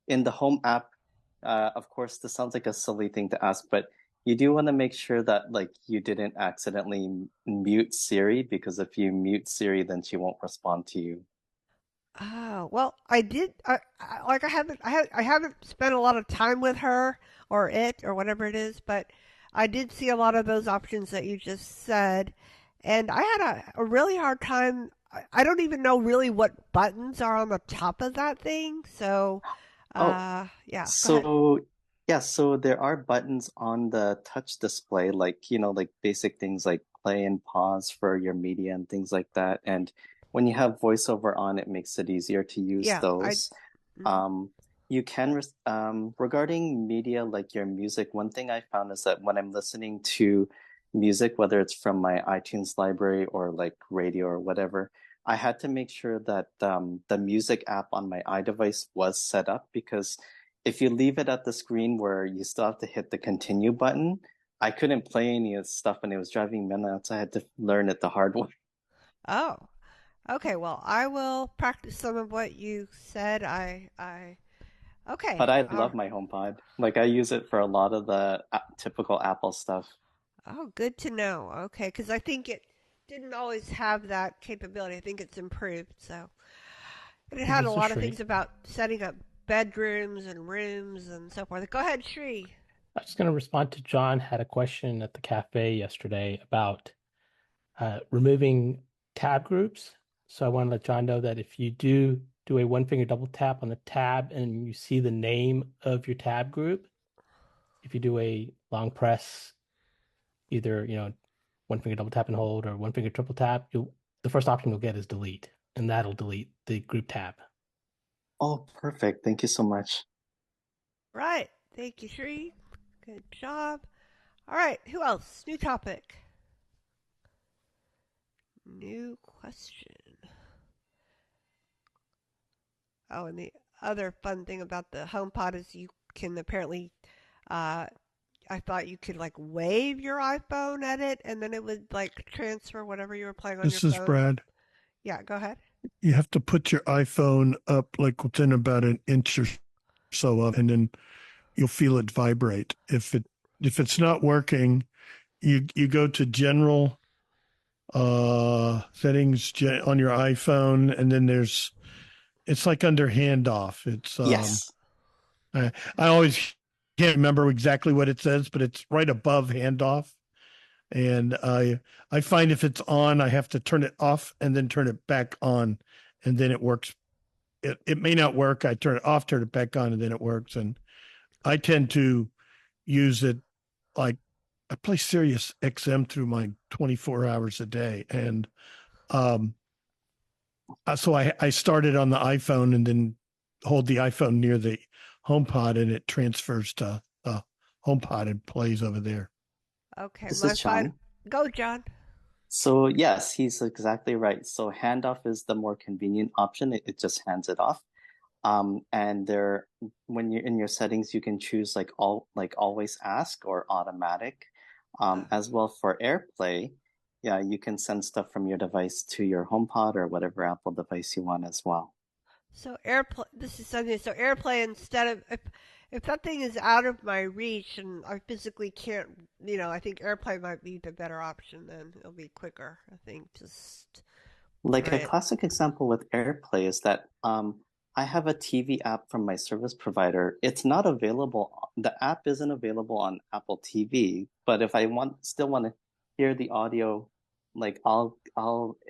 in the Home app, of course, this sounds like a silly thing to ask, but you do want to make sure that like you didn't accidentally mute Siri, because if you mute Siri, then she won't respond to you. Oh, well, I did. I haven't spent a lot of time with her or it or whatever it is, but I did see a lot of those options that you just said, and I had a really hard time. I don't even know really what buttons are on the top of that thing. So, yeah. So there are buttons on the touch display, like like basic things like play and pause for your media and things like that, and when you have voiceover on, it makes it easier to use those. You can, regarding media like your music, one thing I found is that when I'm listening to music, whether it's from my iTunes library or like radio or whatever, I had to make sure that the music app on my iDevice was set up, because if you leave it at the screen where you still have to hit the continue button, I couldn't play any of the stuff and it was driving me nuts. I had to learn it the hard way. Oh. Okay, well, I will practice some of what you said. Okay. But I love my HomePod. Like I use it for a lot of the typical Apple stuff. Oh, good to know. Okay, because I think it didn't always have that capability. I think it's improved. So it had a lot of things about setting up bedrooms and rooms and so forth. Go ahead, Shri. I was going to respond to John had a question at the cafe yesterday about removing tab groups. So I want to let John know that if you do a one finger double tap on the tab and you see the name of your tab group, if you do a long press, either one finger double tap and hold or one finger triple tap, the first option you'll get is delete, and that'll delete the group tab. Oh, perfect. Thank you so much. Right. Thank you, Sri. Good job. All right. Who else? New topic. New question. Oh, and the other fun thing about the HomePod is you can apparently, I thought you could like wave your iPhone at it and then it would like transfer whatever you were playing on your This is phone. Brad. Yeah, go ahead. You have to put your iPhone up like within about an inch or so of, and then you'll feel it vibrate. If it's not working, you go to general settings on your iPhone, and then it's like under handoff. It's Yes. I always can't remember exactly what it says, but it's right above handoff. And I find if it's on, I have to turn it off and then turn it back on, and then it works. It may not work. I turn it off, turn it back on, and then it works. And I tend to use it like I play Sirius XM through my 24 hours a day, and so I started on the iPhone and then hold the iPhone near the HomePod, and it transfers to HomePod and plays over there. Okay, this is John. Go, John. So yes, he's exactly right. So handoff is the more convenient option. It just hands it off. And there, when you're in your settings, you can choose like always ask or automatic. As well for AirPlay, yeah, you can send stuff from your device to your HomePod or whatever Apple device you want as well. So AirPlay. This is Sandhya. So AirPlay, instead of if that thing is out of my reach and I physically can't, I think AirPlay might be the better option. Then it'll be quicker. I think just like a classic example with AirPlay is that I have a TV app from my service provider. It's not available. The app isn't available on Apple TV. But if I still want to hear the audio, like I'll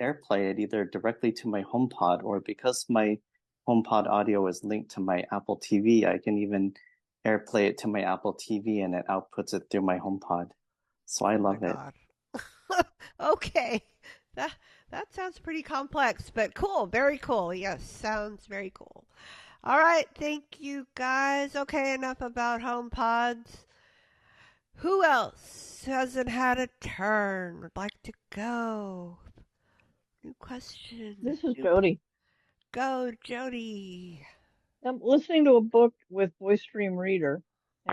AirPlay it either directly to my HomePod, or because my HomePod audio is linked to my Apple TV, I can even AirPlay it to my Apple TV and it outputs it through my HomePod. So I love it. Okay, that sounds pretty complex, but cool. Very cool. Yes, sounds very cool. All right, thank you guys. Okay, enough about HomePods. Who else hasn't had a turn? Would like to go? New question. This is Jody. Go, Jody. I'm listening to a book with VoiceStream Reader,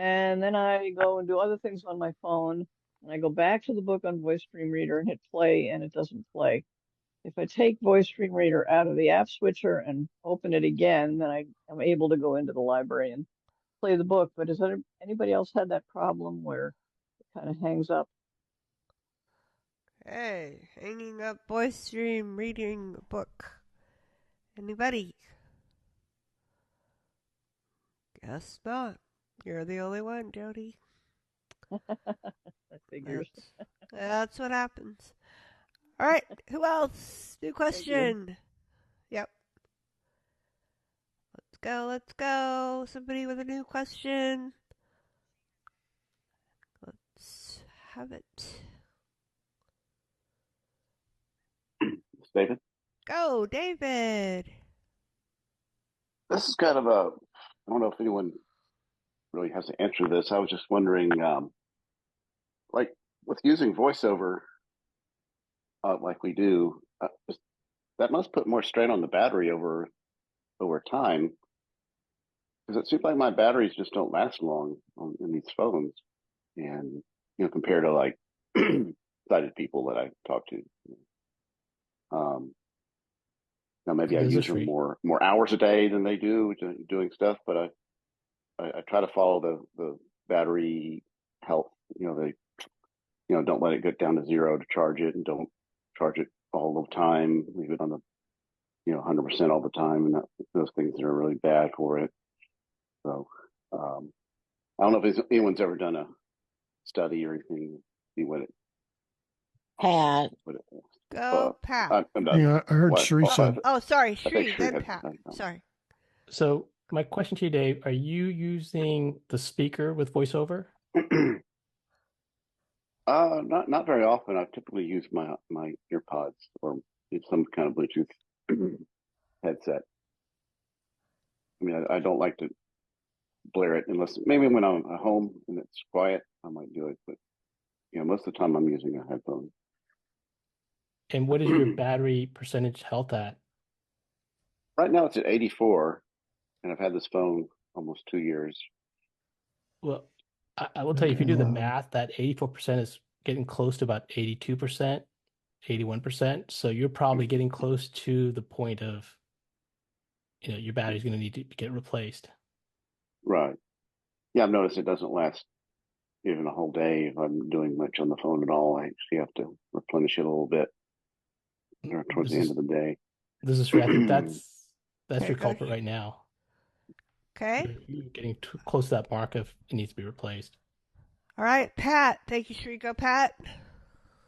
and then I go and do other things on my phone, and I go back to the book on VoiceStream Reader and hit play, and it doesn't play. If I take VoiceStream Reader out of the app switcher and open it again, then I am able to go into the library and play the book. But has anybody else had that problem where it kind of hangs up? Hey, hanging up VoiceStream reading book. Anybody? Guess not. You're the only one, Jody. That figures. That's what happens. All right, who else? New question. Yep. Let's go. Somebody with a new question. Let's have it. David? Go, David. This is kind of I don't know if anyone really has to answer this. I was just wondering, like with using voiceover, like we do, that must put more strain on the battery over time, because it seems like my batteries just don't last long in these phones, and compared to like sighted people that I talk to. Now maybe I use them more hours a day than they do doing stuff, but I try to follow the battery health. They don't let it get down to zero to charge it, and don't charge it all the time. Leave it on the 100% all the time, and those things that are really bad for it. So I don't know if anyone's ever done a study or anything to see what it. Pat. Go, Pat. I'm done. Yeah, I heard Sri said. Oh, sorry, Sri, then Pat. Sorry. So my question to you, Dave, are you using the speaker with VoiceOver? Not very often. I typically use my earpods or some kind of Bluetooth headset. I mean, I don't like to blare it unless maybe when I'm at home and it's quiet, I might do it. But most of the time I'm using a headphone. And what is your battery percentage health at? Right now it's at 84, and I've had this phone almost 2 years. Well, I will tell you, if you do the math, that 84% is getting close to about 82%, 81%. So you're probably getting close to the point of, your battery's going to need to get replaced. Right. Yeah, I've noticed it doesn't last even a whole day if I'm doing much on the phone at all. I actually have to replenish it a little bit towards the end of the day. This is true. I think that's Okay, your culprit right now. Okay. You're getting too close to that mark of it needs to be replaced. All right, Pat. Thank you, Shriko. Pat?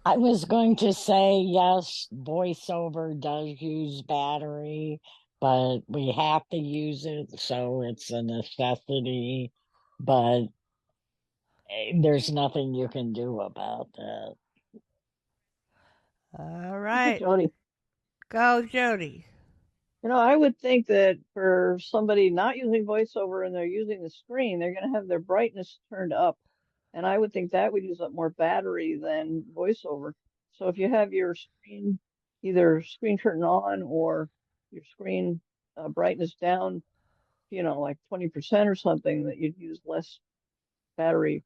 I was going to say, yes, voiceover does use battery, but we have to use it, so it's a necessity. But there's nothing you can do about that. All right. Jody. Go, Jody. I would think that for somebody not using voiceover and they're using the screen, they're going to have their brightness turned up. And I would think that would use up more battery than voiceover. So if you have your screen, either screen curtain on or your screen brightness down, like 20% or something, that you'd use less battery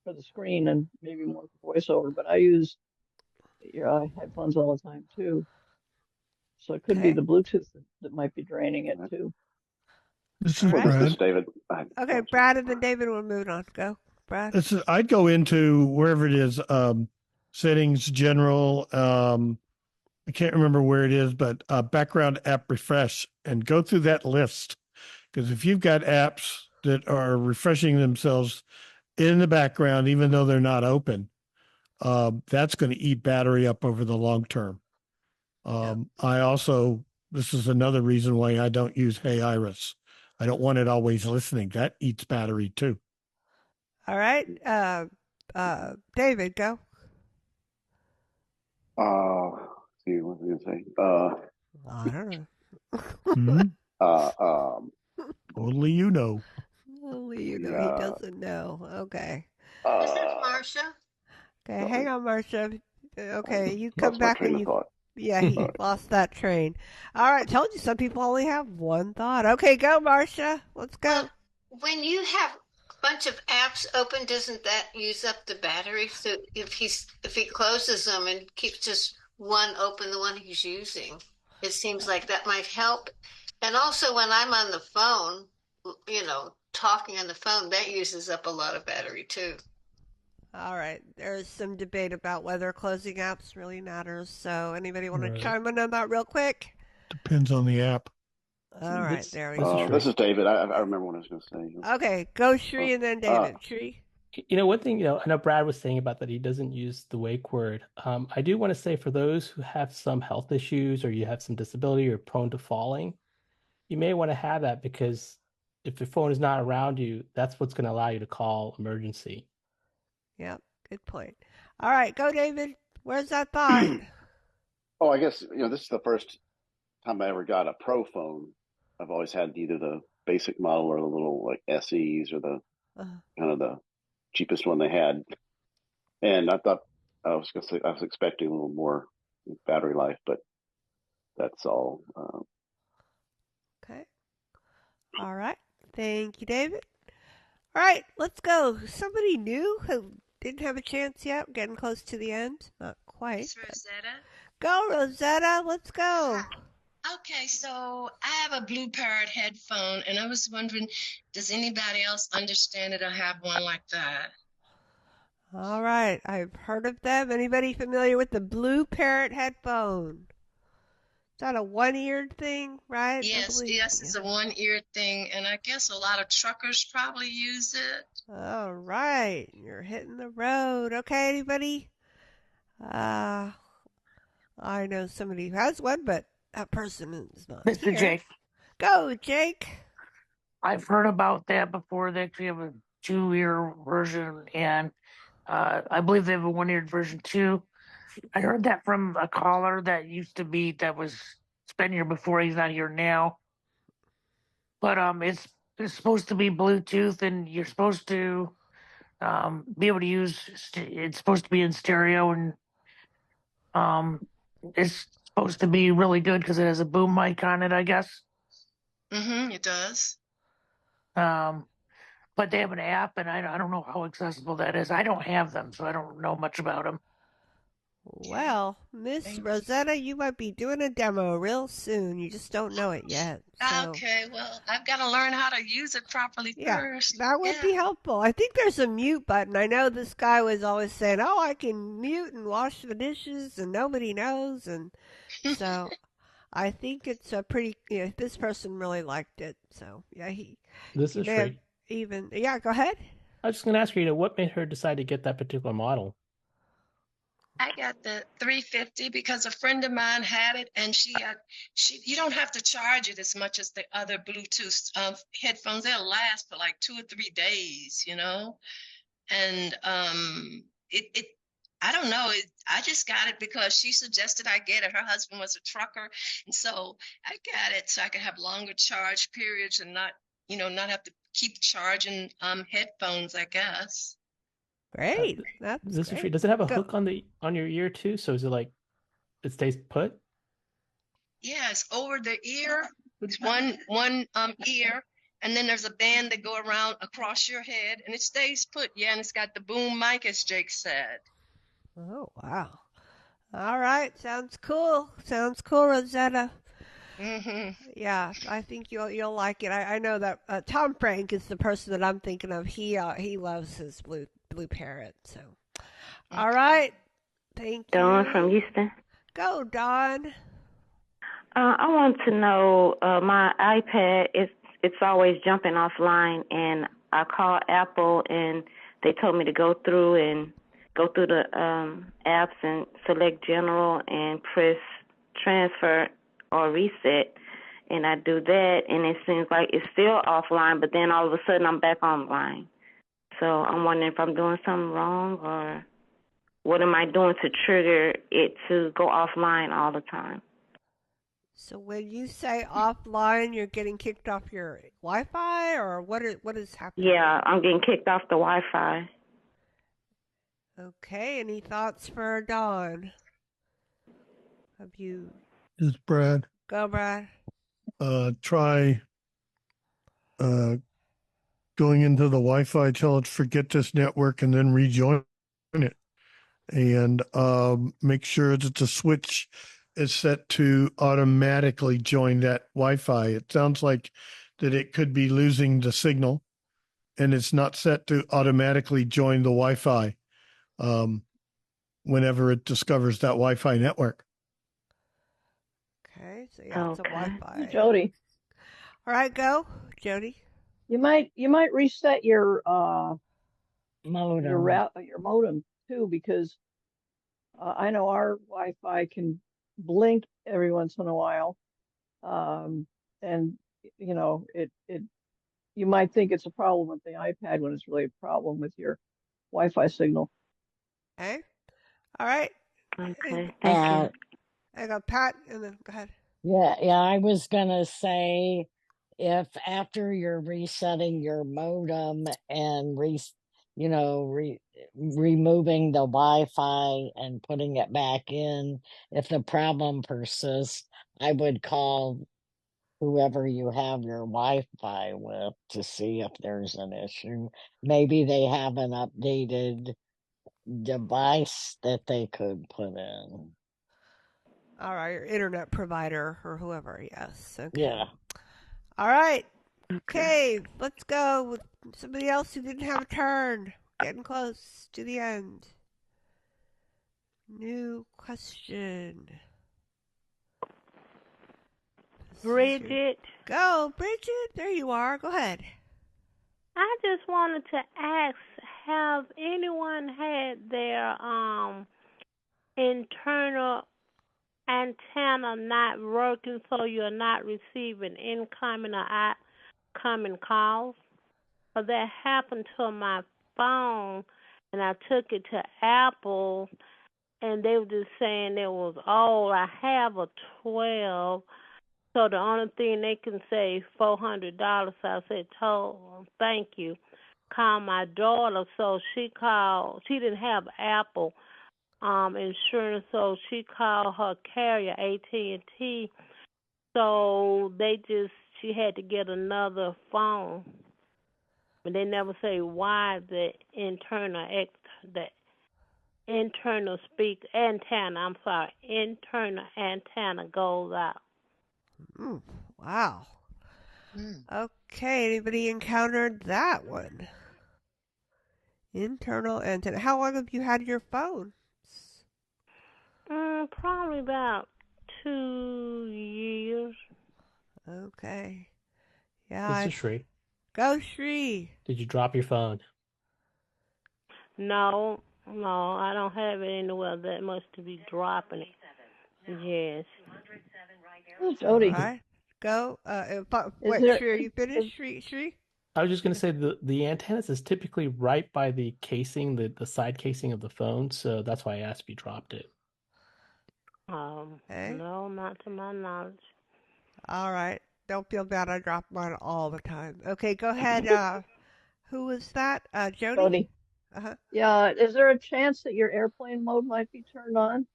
for the screen and maybe more for voiceover. But I use headphones all the time too. So it could be the Bluetooth that might be draining it too. This is Brad. This is David. Okay, Brad, and then David will move on. Go, Brad. I'd go into wherever it is, settings, general. I can't remember where it is, but background app refresh, and go through that list. Because if you've got apps that are refreshing themselves in the background, even though they're not open, that's going to eat battery up over the long term. This is another reason why I don't use Hey Iris. I don't want it always listening. That eats battery too. All right. David, go. See, what was I going to say? I don't know. Only you know. Only you know. He doesn't know. Okay. This is Marcia. Okay, hang on, Marcia. Okay, you come back and you. Yeah, he lost that train. All right, told you some people only have one thought. Okay, go, Marcia. Let's go. Well, when you have a bunch of apps open, doesn't that use up the battery? So if he closes them and keeps just one open, the one he's using, it seems like that might help. And also when I'm on the phone, talking on the phone, that uses up a lot of battery too. All right. There's some debate about whether closing apps really matters. So anybody want to chime in on that real quick? Depends on the app. All right. There we go. This is David. I remember what I was going to say. Okay. Go Shree and then David. Shree? One thing, I know Brad was saying about that he doesn't use the wake word. I do want to say for those who have some health issues or you have some disability or prone to falling, you may want to have that because if your phone is not around you, that's what's going to allow you to call emergency. Yep, good point. All right, go, David. Where's that thought? I guess this is the first time I ever got a pro phone. I've always had either the basic model or the little like SEs or the kind of the cheapest one they had. And I thought I was expecting a little more battery life, but that's all. Okay. All right. Thank you, David. All right, let's go. Somebody new who didn't have a chance yet. We're getting close to the end. Not quite. It's Rosetta. Go, Rosetta. Let's go. Okay, so I have a Blue Parrot headphone, and I was wondering, does anybody else understand it or have one like that? All right, I've heard of them. Anybody familiar with the Blue Parrot headphone? Is that a one-eared thing, right? Yes, it's a one-eared thing, and I guess a lot of truckers probably use it. All right, you're hitting the road. Okay, anybody? I know somebody who has one, but that person is not Mr. here. Jake. Go, Jake. I've heard about that before. They actually have a 2-ear version, and I believe they have a 1-eared version too. I heard that from a caller that was been here before. He's not here now. But it's supposed to be Bluetooth, and you're supposed to be able to use. It's supposed to be in stereo, and it's supposed to be really good because it has a boom mic on it, I guess. It does. But they have an app, and I don't know how accessible that is. I don't have them, so I don't know much about them. Well, Miss Rosetta, you might be doing a demo real soon. You just don't know it yet. So. Okay, well, I've got to learn how to use it properly first. That would be helpful. I think there's a mute button. I know this guy was always saying, "Oh, I can mute and wash the dishes, and nobody knows." And so, I think it's a pretty. This person really liked it. So yeah, This he is may have free. even. Yeah, go ahead. I was just going to ask you, what made her decide to get that particular model? I got the 350 because a friend of mine had it, and you don't have to charge it as much as the other Bluetooth headphones. They'll last for like 2 or 3 days, and I don't know. I just got it because she suggested I get it. Her husband was a trucker, and so I got it so I could have longer charge periods and not have to keep charging headphones, I guess. Great. That's this great. Is free. Does it have a hook on your ear too? So is it like it stays put? Yeah, it's over the ear. It's one ear, and then there's a band that go around across your head, and it stays put. Yeah, and it's got the boom mic, as Jake said. Oh wow! All right, sounds cool. Sounds cool, Rosetta. Yeah, I think you'll like it. I know that Tom Frank is the person that I'm thinking of. He loves his blue parrot. So, all right, thank you. Dawn from Houston. Go, Dawn. I want to know my iPad it's always jumping offline, and I called Apple and they told me to go through the apps and select general and press transfer or reset, and I do that, and it seems like it's still offline, but then all of a sudden I'm back online. So I'm wondering if I'm doing something wrong, or what am I doing to trigger it to go offline all the time? So when you say offline, you're getting kicked off your Wi-Fi, or what is happening? Yeah, I'm getting kicked off the Wi-Fi. Okay, any thoughts for Dawn? Have you? This is Brad. Go, Brad. Try going into the Wi-Fi, tell it forget this network, and then rejoin it. And make sure that the switch is set to automatically join that Wi-Fi. It sounds like that it could be losing the signal, and it's not set to automatically join the Wi-Fi whenever it discovers that Wi-Fi network. Okay, so yeah, it's a Wi-Fi. Jody. All right, go, Jody. You might reset your modem. Your modem too, because I know our Wi-Fi can blink every once in a while, and you might think it's a problem with the iPad when it's really a problem with your Wi-Fi signal. Okay. All right. Okay. Thank you. I got Pat, and then go ahead. Yeah. I was gonna say, if after you're resetting your modem and removing the Wi-Fi and putting it back in, if the problem persists, I would call whoever you have your Wi-Fi with to see if there's an issue. Maybe they have an updated device that they could put in. All right, your internet provider or whoever, yes. Okay. Yeah. All right. Okay, let's go with somebody else who didn't have a turn. Getting close to the end. New question. Bridget. Go, Bridget. There you are. Go ahead. I just wanted to ask, have anyone had their internal antenna not working so you're not receiving incoming or outgoing calls? Well, that happened to my phone, and I took it to Apple, and they were just saying it was old. I have a 12, So the only thing they can say $400. I said, thank you. Call my daughter. So she called. She didn't have Apple insurance, so she called her carrier, AT&T. So she had to get another phone. But they never say why the internal antenna goes out. Wow. Okay, anybody encountered that one? Internal antenna. How long have you had your phone? Probably about 2 years. Okay. Yeah. This is Shri. Go, Shri. Did you drop your phone? No, I don't have it anywhere that much to be dropping it. Yes. Jody. All right. Go. Wait, Shri, are you finished? Shri? I was just going to say the antennas is typically right by the casing, the side casing of the phone, so that's why I asked if you dropped it. No, not to my knowledge. All right. Don't feel bad. I drop mine all the time. Okay, go ahead. Who was that? Jody? Jody. Uh-huh. Yeah, is there a chance that your airplane mode might be turned on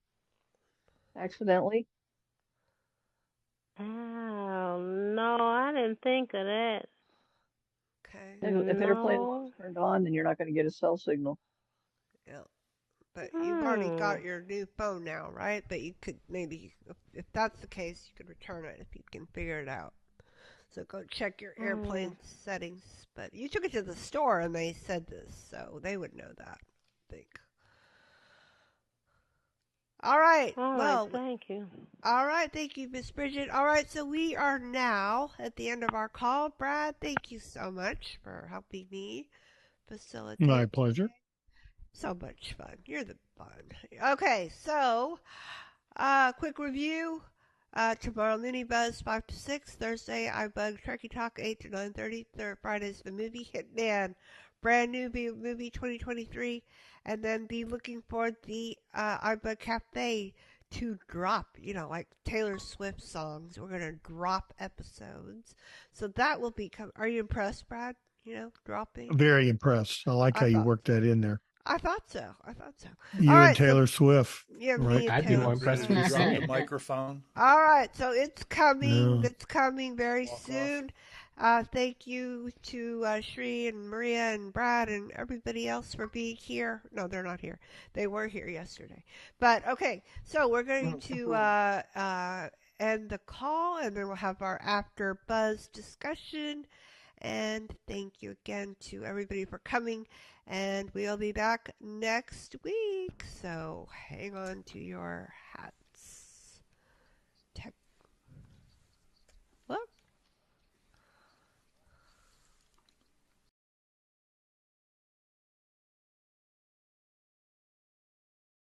accidentally? Oh, no, I didn't think of that. Okay. If airplane mode's turned on, then you're not going to get a cell signal. Yeah. But you've already got your new phone now, right? But you could maybe, if that's the case, you could return it if you can figure it out. So go check your airplane settings. But you took it to the store and they said this, so they would know that, I think. All right. Well, thank you. All right. Thank you, Miss Bridget. All right. So we are now at the end of our call. Brad, thank you so much for helping me facilitate. My pleasure. So much fun. You're the fun. Okay. So, quick review. Tomorrow, Mini Buzz 5 to 6. Thursday, iBUG Turkey Talk 8 to 9:30. Friday's the movie Hitman. Brand new movie 2023. And then be looking for the iBUG Cafe to drop, like Taylor Swift songs. We're going to drop episodes. So that will be coming. Are you impressed, Brad? Dropping? Very impressed. I like how you worked that in there. I thought so. You All and right, Taylor Swift. Yeah, right? I'd be more impressed Did with you drop singing. the microphone? All right, so it's coming. Yeah. It's coming very soon. Thank you to Shri and Maria and Brad and everybody else for being here. No, they're not here. They were here yesterday. But okay, so we're going to end the call, and then we'll have our after buzz discussion. And thank you again to everybody for coming. And we'll be back next week. So hang on to your hats.